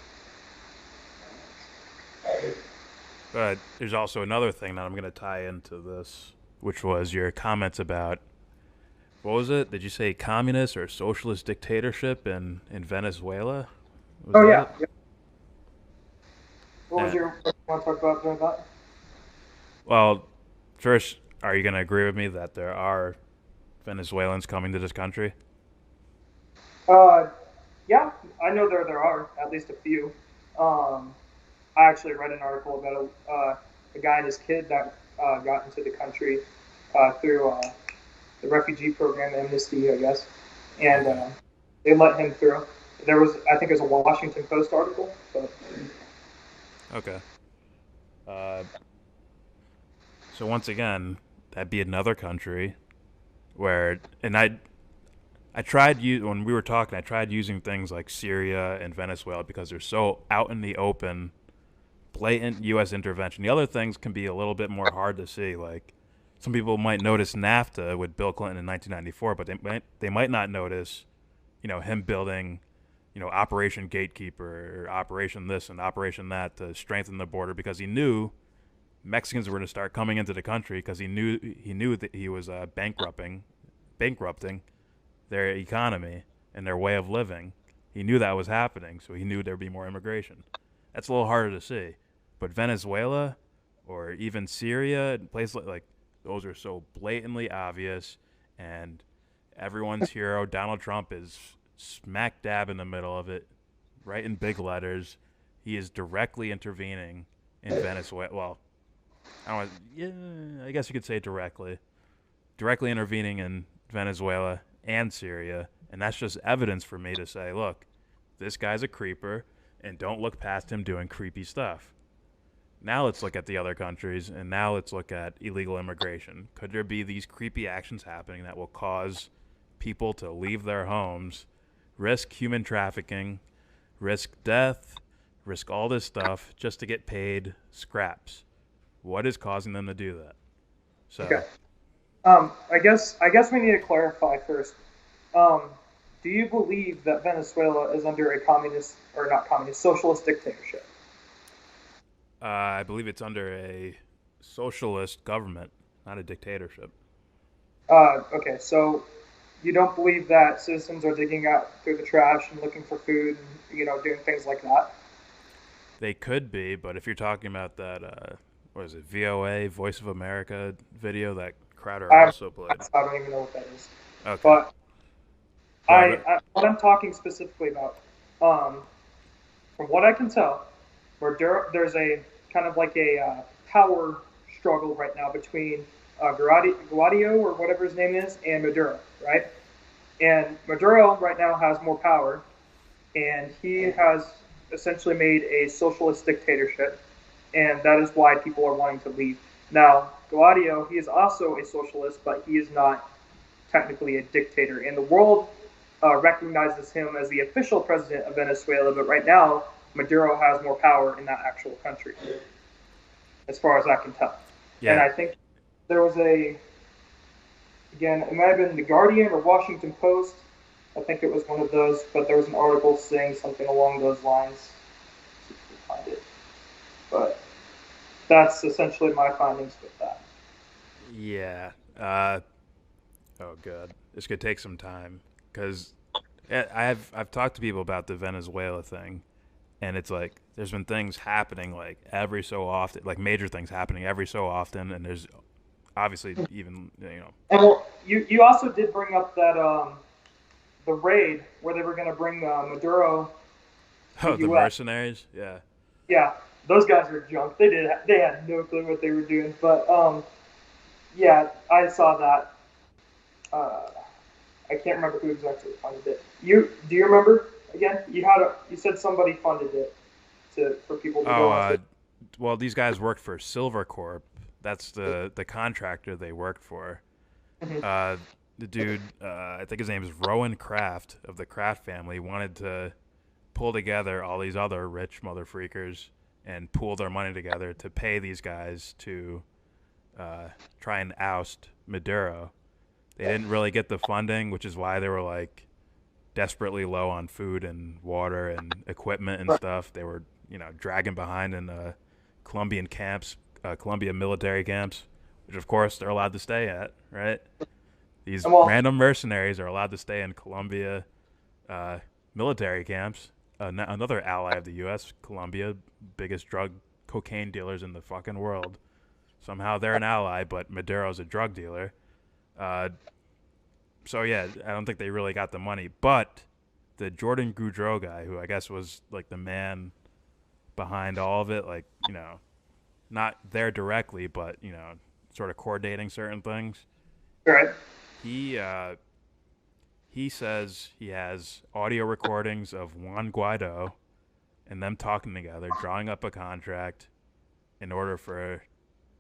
But there's also another thing that I'm going to tie into this, which was your comments about what was it? Did you say communist or socialist dictatorship in Venezuela? Was Oh that yeah. it? Yeah. What was And your what you want to talk about during that? well, first, are you going to agree with me that there are Venezuelans coming to this country? Uh, yeah, I know there are at least a few. Um, I actually read an article about a guy and his kid that got into the country through the refugee program, Amnesty, I guess, and Okay. they let him through. There was, I think, it was a Washington Post article. But Okay. Uh, so once again, that'd be another country where, and I tried when we were talking. I tried using things like Syria and Venezuela because they're so out in the open, blatant U.S. intervention. The other things can be a little bit more hard to see. Like some people might notice NAFTA with Bill Clinton in 1994, but they might not notice, him building, Operation Gatekeeper or Operation this and Operation that to strengthen the border because he knew Mexicans were going to start coming into the country because he knew that he was bankrupting their economy and their way of living. He knew that was happening, so he knew there'd be more immigration. That's a little harder to see. But Venezuela or even Syria, places like those are so blatantly obvious, and everyone's hero, Donald Trump, is smack dab in the middle of it, right in big letters. He is directly intervening in Venezuela. Well, I don't. Yeah, I guess you could say directly intervening in Venezuela and Syria, and that's just evidence for me to say, look, this guy's a creeper, and don't look past him doing creepy stuff. Now let's look at the other countries, and now let's look at illegal immigration. Could there be these creepy actions happening that will cause people to leave their homes, risk human trafficking, risk death, risk all this stuff just to get paid scraps? What is causing them to do that? okay, So, I guess we need to clarify first. Um, do you believe that Venezuela is under a communist or not communist socialist dictatorship? I believe it's under a socialist government, not a dictatorship. Okay, so you don't believe that citizens are digging out through the trash and looking for food and doing things like that? They could be, but if you're talking about that, what is it, VOA, Voice of America video that Crowder I, also played. I don't even know what that is. Okay. But But what I'm talking specifically about, um, from what I can tell, there's a kind of like a power struggle right now between Guaido or whatever his name is and Maduro, right? And Maduro right now has more power, and he has essentially made a socialist dictatorship, and that is why people are wanting to leave. Now, Guaido, he is also a socialist, but he is not technically a dictator, and the world recognizes him as the official president of Venezuela. But right now, Maduro has more power in that actual country, as far as I can tell. And yeah, I think there was again, it might have been the Guardian or Washington Post. I think it was one of those, but there was an article saying something along those lines. See if we can find it. But that's essentially my findings with that. yeah. Oh, God. This could take some time because I've talked to people about the Venezuela thing, and it's like there's been things happening like every so often, like major things happening every so often, and there's obviously even. And well, you also did bring up that the raid where they were going to bring Maduro to the Oh, the U.S. mercenaries. Yeah. Yeah, those guys are junk. They had no clue what they were doing. But yeah, I saw that. Uh, I can't remember who exactly funded it. Do you remember? Again, you said somebody funded it for people to Oh, go into. well, these guys worked for Silver Corp. That's the contractor they worked for. Mhm. Uh, the dude, I think his name is Rowan Kraft of the Kraft family, wanted to pull together all these other rich mother freakers and pool their money together to pay these guys to try and oust Maduro. They didn't really get the funding, which is why they were like desperately low on food and water and equipment and Right. stuff. They were, dragging behind in Colombian camps, Colombia military camps, which of course they're allowed to stay at, right? These And well, random mercenaries are allowed to stay in Colombia uh, military camps. Another ally of the U.S., Colombia, biggest drug cocaine dealers in the fucking world. Somehow they're an ally, but Maduro's a drug dealer. Uh, so yeah, I don't think they really got the money. But the Jordan Goudreau guy, who I guess was like the man behind all of it, like not there directly, but sort of coordinating certain things. right. He he says he has audio recordings of Juan Guaido and them talking together, drawing up a contract in order for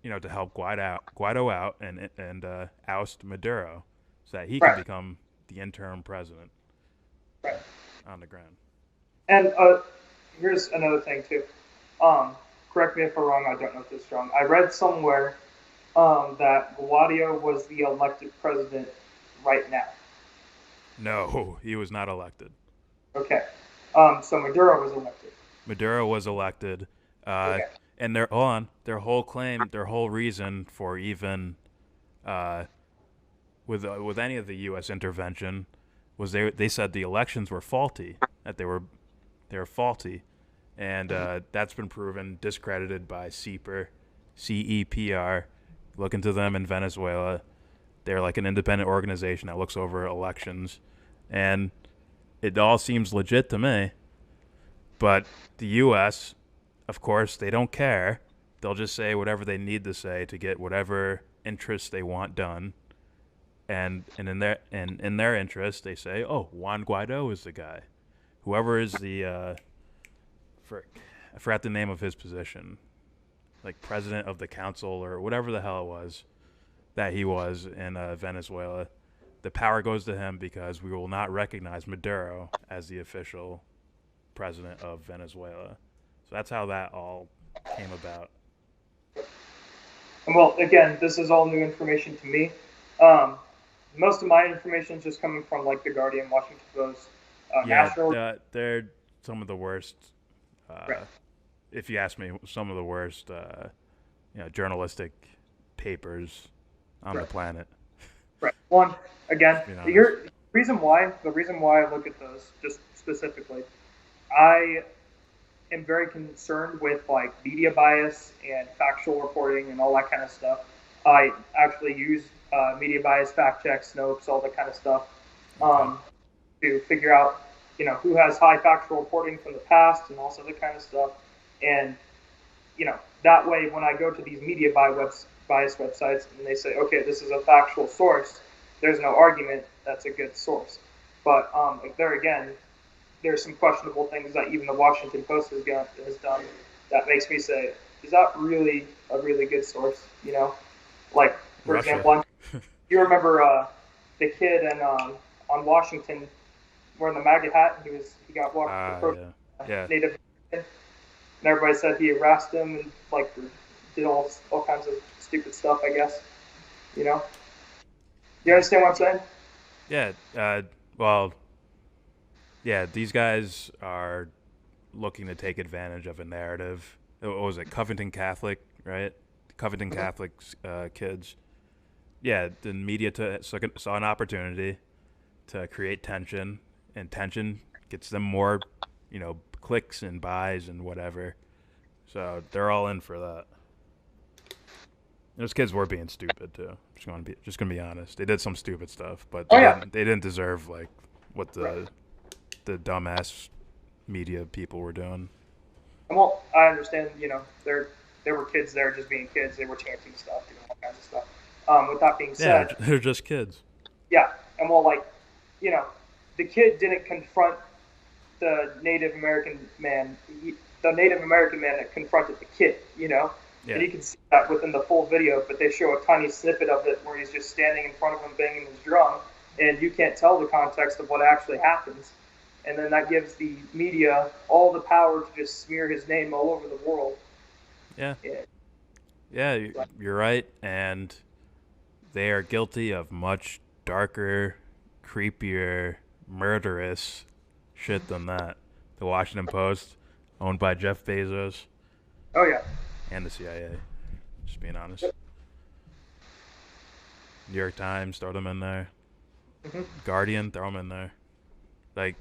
to help Guaido out and oust Maduro, so that he can Right. become the interim president Right. on the ground. And here's another thing too. Correct me if I'm wrong. I don't know if this is wrong. I read somewhere that Gladio was the elected president right now. No, he was not elected. Okay. So Maduro was elected. Maduro was elected, uh, Okay. and their hold on, their whole reason for even uh, with any of the U.S. intervention was they said the elections were faulty, that they were faulty, and that's been proven discredited by CEPR. Look into them in Venezuela. They're like an independent organization that looks over elections, and it all seems legit to me. But the U.S., of course, they don't care. They'll just say whatever they need to say to get whatever interests they want done. And in their interest, they say, "Oh, Juan Guaido is the guy. Whoever is the I forgot the name of his position, like president of the council or whatever the hell it was that he was in Venezuela. The power goes to him because we will not recognize Maduro as the official president of Venezuela." So that's how that all came about. And well, again, this is all new information to me. Um, Most of my information is just coming from like the Guardian, Washington Post, Yeah, National. they're some of the worst. Right. Uh, if you ask me, some of the worst, journalistic papers on the Right. planet. Right. One again, To be honest. the reason why I look at those just specifically, I am very concerned with like media bias and factual reporting and all that kind of stuff. I actually use media bias, fact checks, Snopes, all that kind of stuff Okay. um, to figure out, who has high factual reporting from the past and also that kind of stuff. And that way, when I go to these bias websites and they say, okay, this is a factual source, there's no argument that's a good source. But like there again, there's some questionable things that even the Washington Post has done that makes me say, is that really a really good source? Like for Russia. example, you remember the kid on Washington wearing the MAGA hat? He got walked Ah, for yeah, yeah, Native American, and everybody said he harassed him and like did all kinds of stupid stuff. I guess you know. You understand what I'm saying? yeah. Well, yeah. These guys are looking to take advantage of a narrative. What was it? Covington Catholic, right? Covington Mhm. Catholic kids. Yeah, the media saw an opportunity to create tension, and tension gets them more, clicks and buys and whatever. So they're all in for that. Those kids were being stupid too. Just gonna be honest. They did some stupid stuff, but Oh they yeah, didn't they didn't deserve like what right. the dumbass media people were doing. Well, I understand. There were kids there just being kids. They were chanting stuff, doing all kinds of stuff. With that being Yeah, they're, said, they're just kids. yeah, and well, like you know, the kid didn't confront the Native American man. The Native American man that confronted the kid. And Yeah, you can see that within the full video. But they show a tiny snippet of it where he's just standing in front of him banging his drum, and you can't tell the context of what actually happens. And then that gives the media all the power to just smear his name all over the world. yeah, Yeah, yeah. You're right, and they are guilty of much darker, creepier, murderous shit than that. The Washington Post, owned by Jeff Bezos Oh yeah. and the CIA. Just being honest. New York Times, throw them in there. Hmm. Guardian, throw them in there. Like,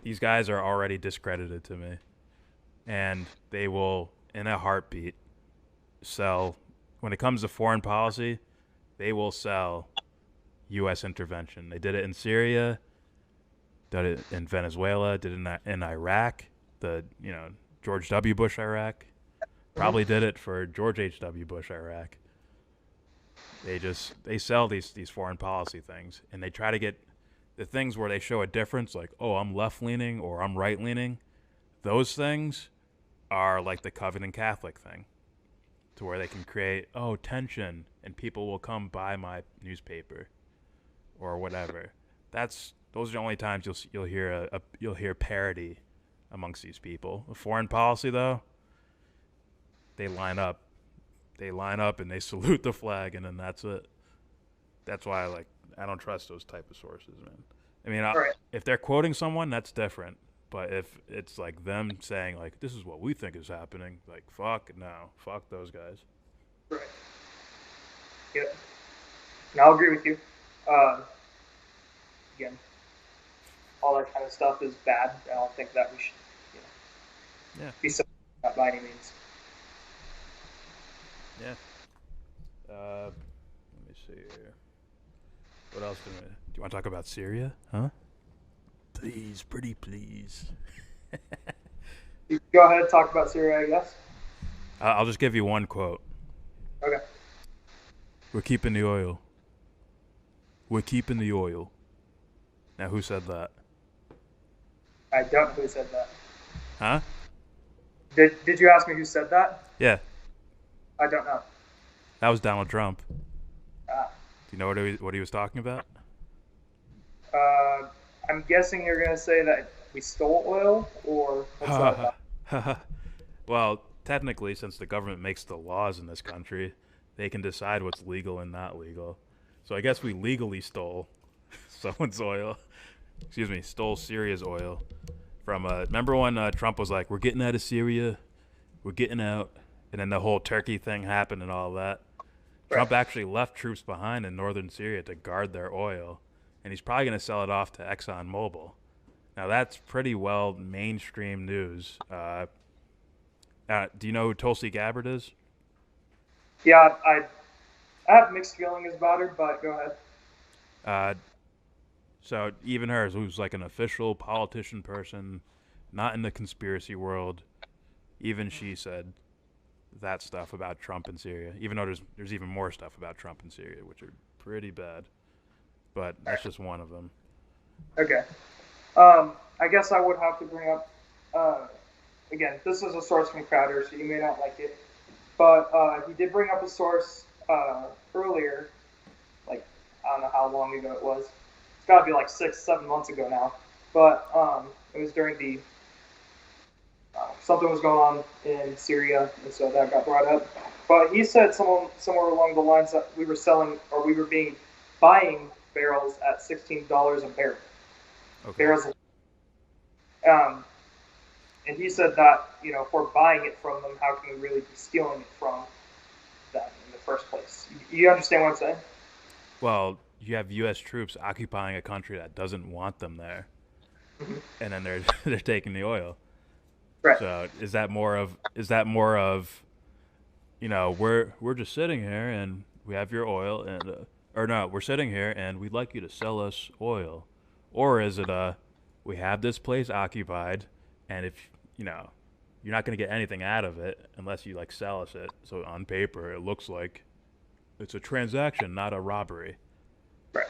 these guys are already discredited to me. And they will, in a heartbeat, sell. When it comes to foreign policy, they will sell U.S. intervention. They did it in Syria, did it in Venezuela, did it in Iraq, George W. Bush Iraq. Probably did it for George H.W. Bush Iraq. They sell these foreign policy things, and they try to get the things where they show a difference, like, oh, I'm left leaning or I'm right leaning. Those things are like the Covenant Catholic thing, to where they can create tension, and people will come buy my newspaper or whatever. Those are the only times you'll hear parody amongst these people. The foreign policy, though, they line up and they salute the flag, and then that's it. That's why I don't trust those type of sources, man. I mean, Right. if they're quoting someone, that's different. But if it's like them saying like, this is what we think is happening, like, fuck those guys. Right. Yep. And I'll agree with you. Again, all that kind of stuff is bad. I don't think that we should, be so that by any means. Yeah. Let me see here. What else do you want to talk about? Syria? Huh? Please, pretty please. You go ahead and talk about Syria, I guess. I'll just give you one quote. Okay. We're keeping the oil. We're keeping the oil. Now, who said that? I don't know who said that. Huh? Did you ask me who said that? Yeah, I don't know. that was Donald Trump. Uh, Do you know what he was talking about? I'm guessing you're going to say that we stole oil, or what's that about? Well, technically, since the government makes the laws in this country, they can decide what's legal and not legal. So I guess we legally stole someone's oil. Stole Syria's oil from. Remember when Trump was like, "We're getting out of Syria, we're getting out," and then the whole Turkey thing happened and all that. Right. Trump actually left troops behind in northern Syria to guard their oil, and he's probably going to sell it off to ExxonMobil. Now, that's pretty well mainstream news. Do you know who Tulsi Gabbard is? Yeah, I have mixed feelings about her, but go ahead. So even her, who's like an official politician person, not in the conspiracy world, even she said that stuff about Trump and Syria, even though there's even more stuff about Trump and Syria, which are pretty bad. But that's just one of them. Okay. I guess I would have to bring up, again, this is a source from Crowder, so you may not like it, but he did bring up a source earlier, like, I don't know how long ago it was. It's got to be like 6-7 months ago now, but it was during the, something was going on in Syria, and so that got brought up. But he said somewhere along the lines that we were buying barrels at $16 a barrel. Okay. Barrels. And he said that, if we're buying it from them, how can we really be stealing it from them in the first place? You understand what I'm saying? Well, you have U.S. troops occupying a country that doesn't want them there, and then they're taking the oil. Right. So is that more of we're just sitting here and we have your oil, and or no, we're sitting here and we'd like you to sell us oil, or is it we have this place occupied, and if you're not going to get anything out of it unless you sell us it, so on paper it looks like it's a transaction, not a robbery. Right.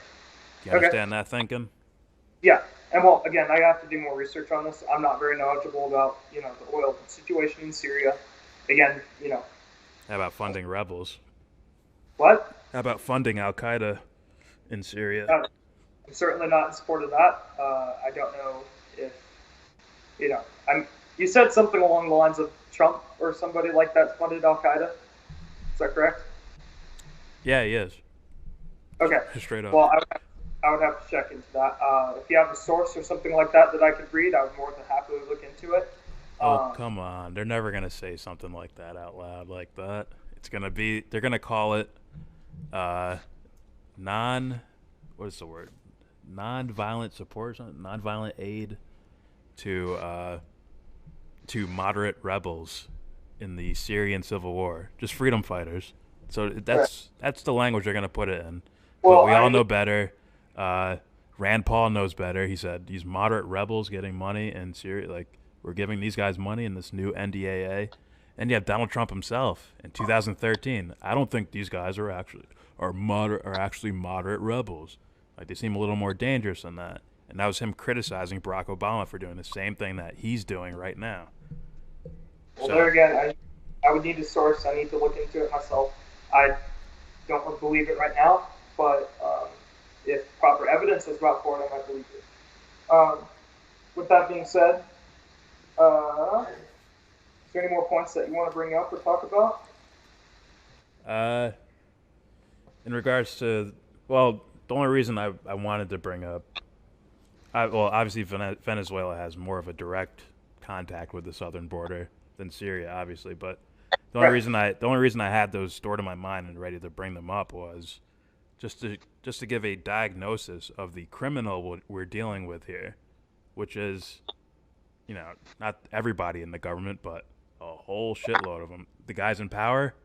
Do you understand that thinking? Yeah. And well, again, I have to do more research on this. I'm not very knowledgeable about, the oil situation in Syria. Again, How about funding rebels? What? How about funding Al Qaeda in Syria? I'm certainly not in support of that. I don't know if, you said something along the lines of Trump or somebody like that funded Al Qaeda. Is that correct? Yeah, he is. Okay. Straight up. Well, I would have to check into that. If you have a source or something like that that I could read, I would more than happily look into it. Oh, Um, come on. They're never going to say something like that out loud like that. It's going to be, they're going to call it uh, non, what is the word? Non-violent support, or something? Non-violent aid to moderate rebels in the Syrian civil war, just freedom fighters. So right. that's the language they're gonna put it in. But Well, we I all mean, know better. Rand Paul knows better. He said these moderate rebels getting money in Syria, like we're giving these guys money in this new NDAA, and yeah, Donald Trump himself in 2013. I don't think these guys are actually moderate rebels. Like they seem a little more dangerous than that. And that was him criticizing Barack Obama for doing the same thing that he's doing right now. well, there So again, I would need a source. I need to look into it myself. I don't believe it right now, but if proper evidence is brought forward, I might believe it. With that being said, is there any more points that you want to bring up or talk about? Uh, in regards to, well, the only reason I wanted to bring up, well, obviously Venezuela has more of a direct contact with the southern border than Syria, obviously. But Right. the only reason I had those stored in my mind and ready to bring them up was just to give a diagnosis of the criminal we're dealing with here, which is, not everybody in the government, but a whole shitload of them. The guys in power,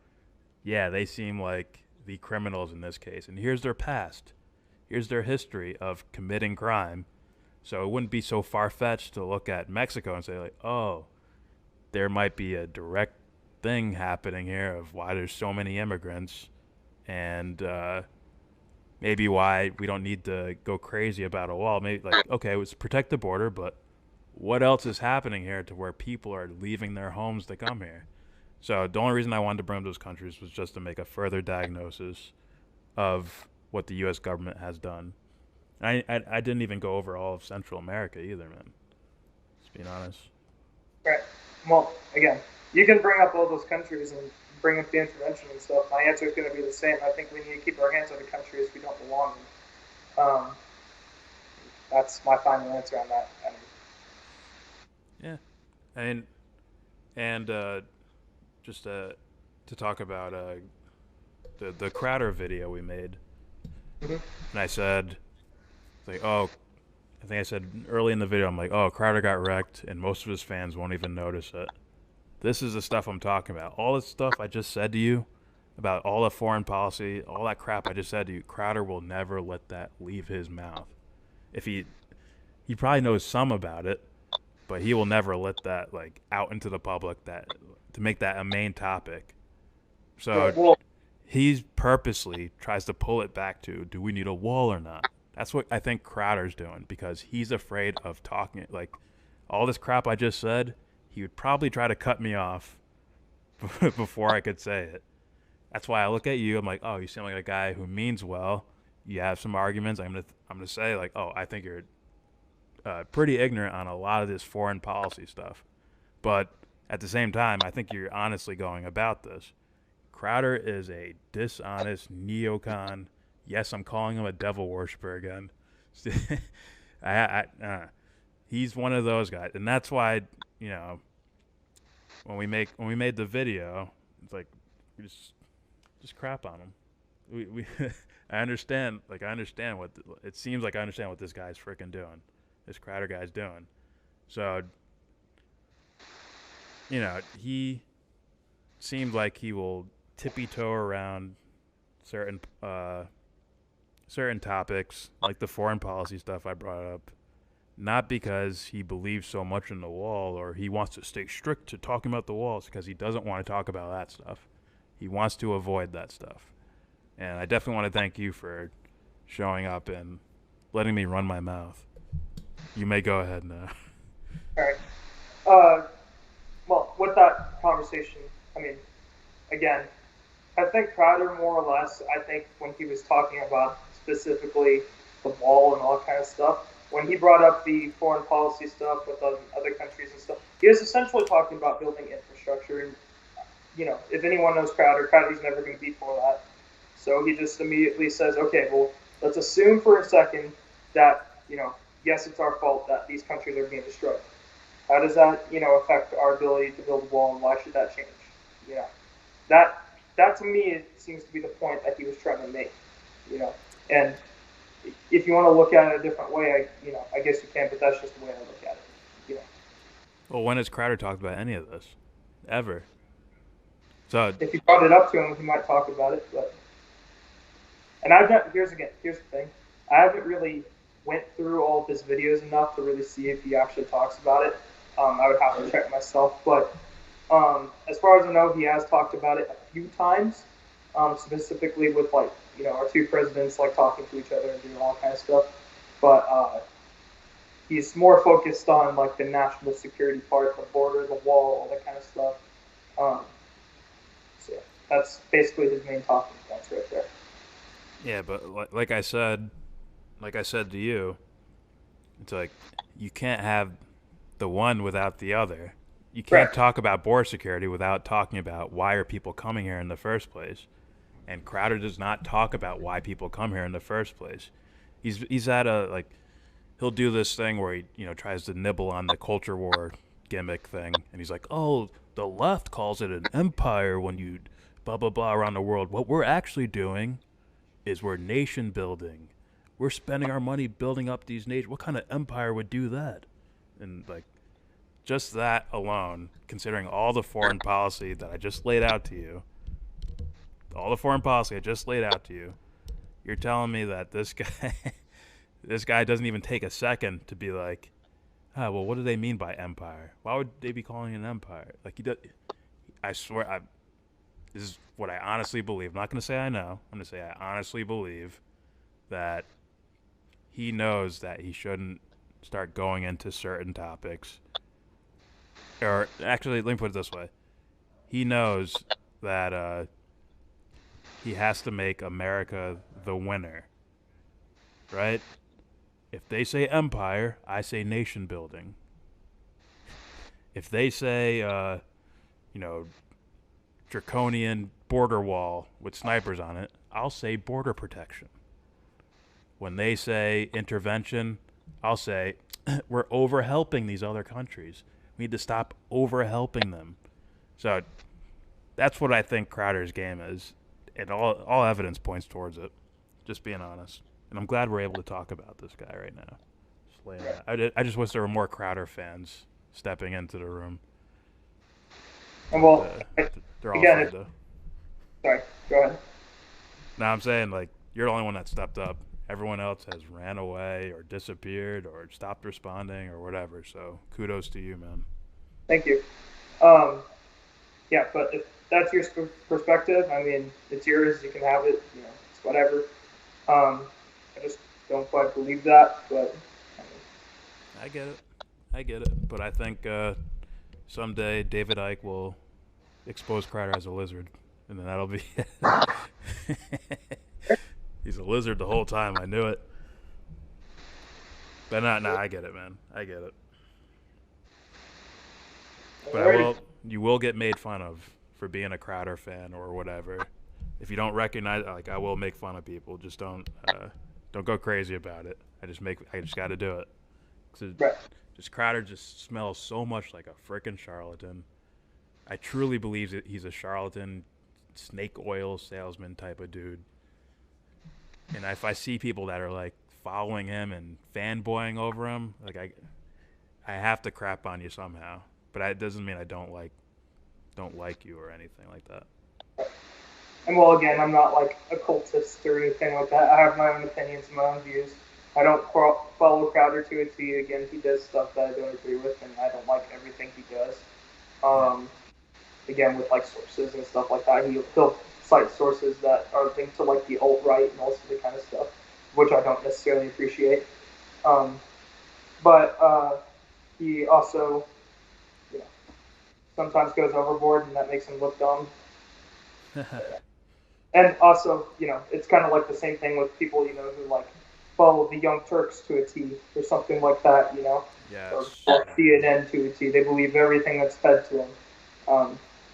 yeah, they seem like the criminals in this case. And here's their past. Here's their history of committing crime. So it wouldn't be so far fetched to look at Mexico and say, like, oh, there might be a direct thing happening here of why there's so many immigrants and maybe why we don't need to go crazy about a wall. Maybe, like, okay, let's protect the border, but what else is happening here to where people are leaving their homes to come here? So the only reason I wanted to bring up those countries was just to make a further diagnosis of what the U.S. government has done. I didn't even go over all of Central America either, man. Just being honest. Right. Well, again, you can bring up all those countries and bring up the intervention and stuff. My answer is going to be the same. I think we need to keep our hands on the countries we don't belong in. That's my final answer on that. I mean, Yeah, I mean, and just to talk about the Crowder video we made, mhm. and I said, like, oh, I think I said early in the video, I'm like, oh, Crowder got wrecked, and most of his fans won't even notice it. This is the stuff I'm talking about. All this stuff I just said to you about all the foreign policy, all that crap I just said to you, Crowder will never let that leave his mouth. If he probably knows some about it, but he will never let that like out into the public that to make that a main topic. So Right. Well, he purposely tries to pull it back to, do we need a wall or not? That's what I think Crowder's doing because he's afraid of talking like all this crap I just said. He would probably try to cut me off before I could say it. That's why I look at you. I'm like, oh, you seem like a guy who means well. You have some arguments. I'm gonna say like, oh, I think you're pretty ignorant on a lot of this foreign policy stuff. But at the same time, I think you're honestly going about this. Crowder is a dishonest neocon. Yes, I'm calling him a devil worshiper again. He's one of those guys, and that's why you know when we made the video, it's like we just crap on him. We I understand what it seems like. I understand what this guy's freaking doing. This Crowder guy's doing. So he seems like he will tippy toe around certain certain topics like the foreign policy stuff I brought up, not because he believes so much in the wall or he wants to stay strict to talking about the walls, because he doesn't want to talk about that stuff. He wants to avoid that stuff. And I definitely want to thank you for showing up and letting me run my mouth. You may go ahead now. all right. Uh, well, with that conversation, I mean, again, I think Crowder more or less. I think when he was talking about specifically the wall and all that kind of stuff, when he brought up the foreign policy stuff with other countries and stuff, he was essentially talking about building infrastructure. And if anyone knows Crowder, Crowder's never going to be for that. So he just immediately says, okay, well, let's assume for a second that, yes, it's our fault that these countries are being destroyed. How does that, affect our ability to build a wall, and why should that change? You know, that that to me it seems to be the point that he was trying to make. You know, and if you want to look at it a different way, I guess you can, but that's just the way I look at it. You know, Well, when has Crowder talked about any of this? Ever. So, if you brought it up to him, he might talk about it. But and I've not. Here's the thing. I haven't really went through all of his videos enough to really see if he actually talks about it. I would have to check myself, but as far as I know, he has talked about it a few times, specifically with like our two presidents like talking to each other and doing all kind of stuff. But he's more focused on like the national security part, the border, the wall, all that kind of stuff. Um, so that's basically his main talking points right there. yeah, but like I said to you, it's like you can't have the one without the other. You can't Correct. talk about border security without talking about why are people coming here in the first place. And Crowder does not talk about why people come here in the first place. He's at a like he'll do this thing where he tries to nibble on the culture war gimmick thing, and he's like, "Oh, the left calls it an empire when you blah blah blah around the world. What we're actually doing is we're nation building. We're spending our money building up these nations. What kind of empire would do that?" And like just that alone, considering all the foreign policy that I just laid out to you, all the foreign policy I just laid out to you, you're telling me that this guy this guy doesn't even take a second to be like, "Ah, well, what do they mean by empire? Why would they be calling it an empire?" Like he does. I swear, this is what I honestly believe. I'm not going to say I know. I'm going to say I honestly believe that he knows that he shouldn't start going into certain topics. Or actually, let me put it this way: he knows that he has to make America the winner, right? If they say empire, I say nation building. If they say, you know, draconian border wall with snipers on it, I'll say border protection. When they say intervention, I'll say we're overhelping these other countries. We need to stop overhelping them. So that's what I think Crowder's game is, and all evidence points towards it. Just being honest, and I'm glad we're able to talk about this guy right now. Just laying it out. I just wish there were more Crowder fans stepping into the room. And But well, they're all again, afraid though. sorry, go ahead. Now I'm saying like you're the only one that stepped up. Everyone else has ran away or disappeared or stopped responding or whatever. So kudos to you, man. Thank you. Um, yeah, but if that's your perspective, I mean, it's yours. You can have it. It's whatever. I just don't quite believe that, but I mean, I get it. I get it. But I think someday David Icke will expose Crowder as a lizard, and then that'll be it. He's a lizard the whole time. I knew it. But no, I get it, man. I get it. But you will get made fun of for being a Crowder fan or whatever. If you don't recognize, like, I will make fun of people. Just don't go crazy about it. I just got to do it. 'Cause right. just Crowder just smells so much like a frickin' charlatan. I truly believe that he's a charlatan, snake oil salesman type of dude. And if I see people that are like following him and fanboying over him, like I have to crap on you somehow. But it doesn't mean I don't like you or anything like that. And well, again, I'm not like a cultist or anything like that. I have my own opinions, my own views. I don't follow Crowder to a T. Again, he does stuff that I don't agree with, and I don't like everything he does. Yeah. Again, with like sources and stuff like that, he'll cite sources that are linked to like the alt right and all sorts of kind of stuff, which I don't necessarily appreciate. Um, but he also, you know, sometimes goes overboard, and that makes him look dumb. And also, it's kind of like the same thing with people, who like follow the Young Turks to a T or something like that, or Yes. CNN to a T. They believe everything that's fed to them.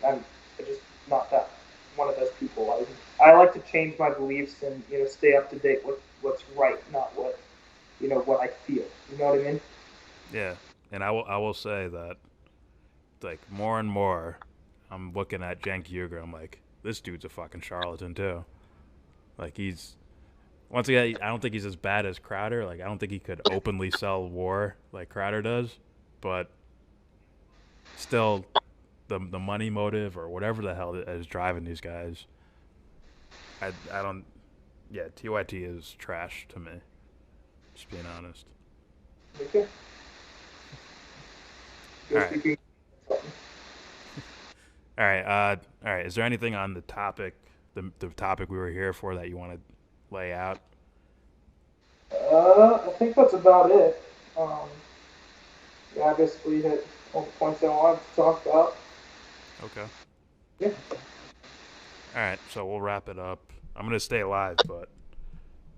I'm just not that one of those people. I like to change my beliefs and stay up to date with what's right, not what I feel. You know what I mean? Yeah, and I will say that like more and more, I'm looking at Cenk Uygur. I'm like, this dude's a fucking charlatan too. Like he's once again, I don't think he's as bad as Crowder. Like I don't think he could openly sell war like Crowder does, but still, the money motive or whatever the hell is driving these guys. I don't. Yeah, TYT is trash to me. Just being honest. Okay. All You're right. speaking. All right. All right. Is there anything on the topic, the topic we were here for, that you want to lay out? I think that's about it. Um, yeah, I guess we hit all the points I wanted to talk about. Okay. Yeah. All right. So we'll wrap it up. I'm gonna stay live, but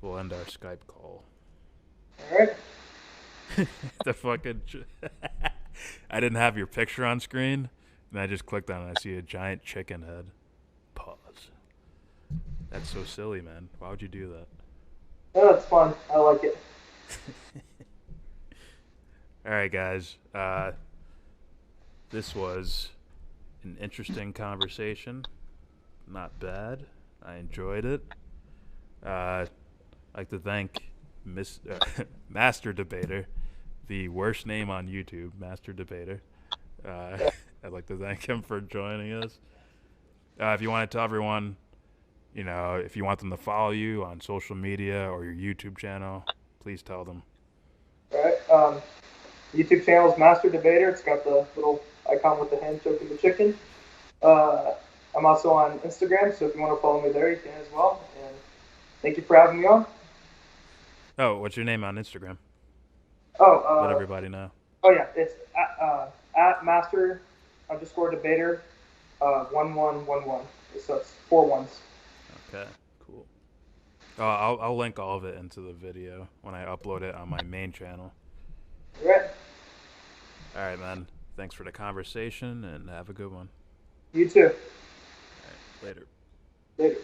we'll end our Skype call. All right. The fucking. I didn't have your picture on screen, and I just clicked on it. I see a giant chicken head. Pause. That's so silly, man. Why would you do that? Yeah, that's fun. I like it. All right, guys. This was an interesting conversation. Not bad. I enjoyed it. I'd like to thank Master Debater, the worst name on YouTube, Master Debater. I'd like to thank him for joining us. If you want to tell everyone, if you want them to follow you on social media or your YouTube channel, please tell them. All right. YouTube channel is Master Debater. It's got the little icon with the hand choking the chicken. I'm also on Instagram, so if you want to follow me there, you can as well. And thank you for having me on. Oh, what's your name on Instagram? Oh, Let everybody know. oh yeah, it's at master underscore debater 1111. So it's 4 ones. Okay, cool. I'll link all of it into the video when I upload it on my main channel. All right. All right, man. Thanks for the conversation and have a good one. You too. All right, later. Later.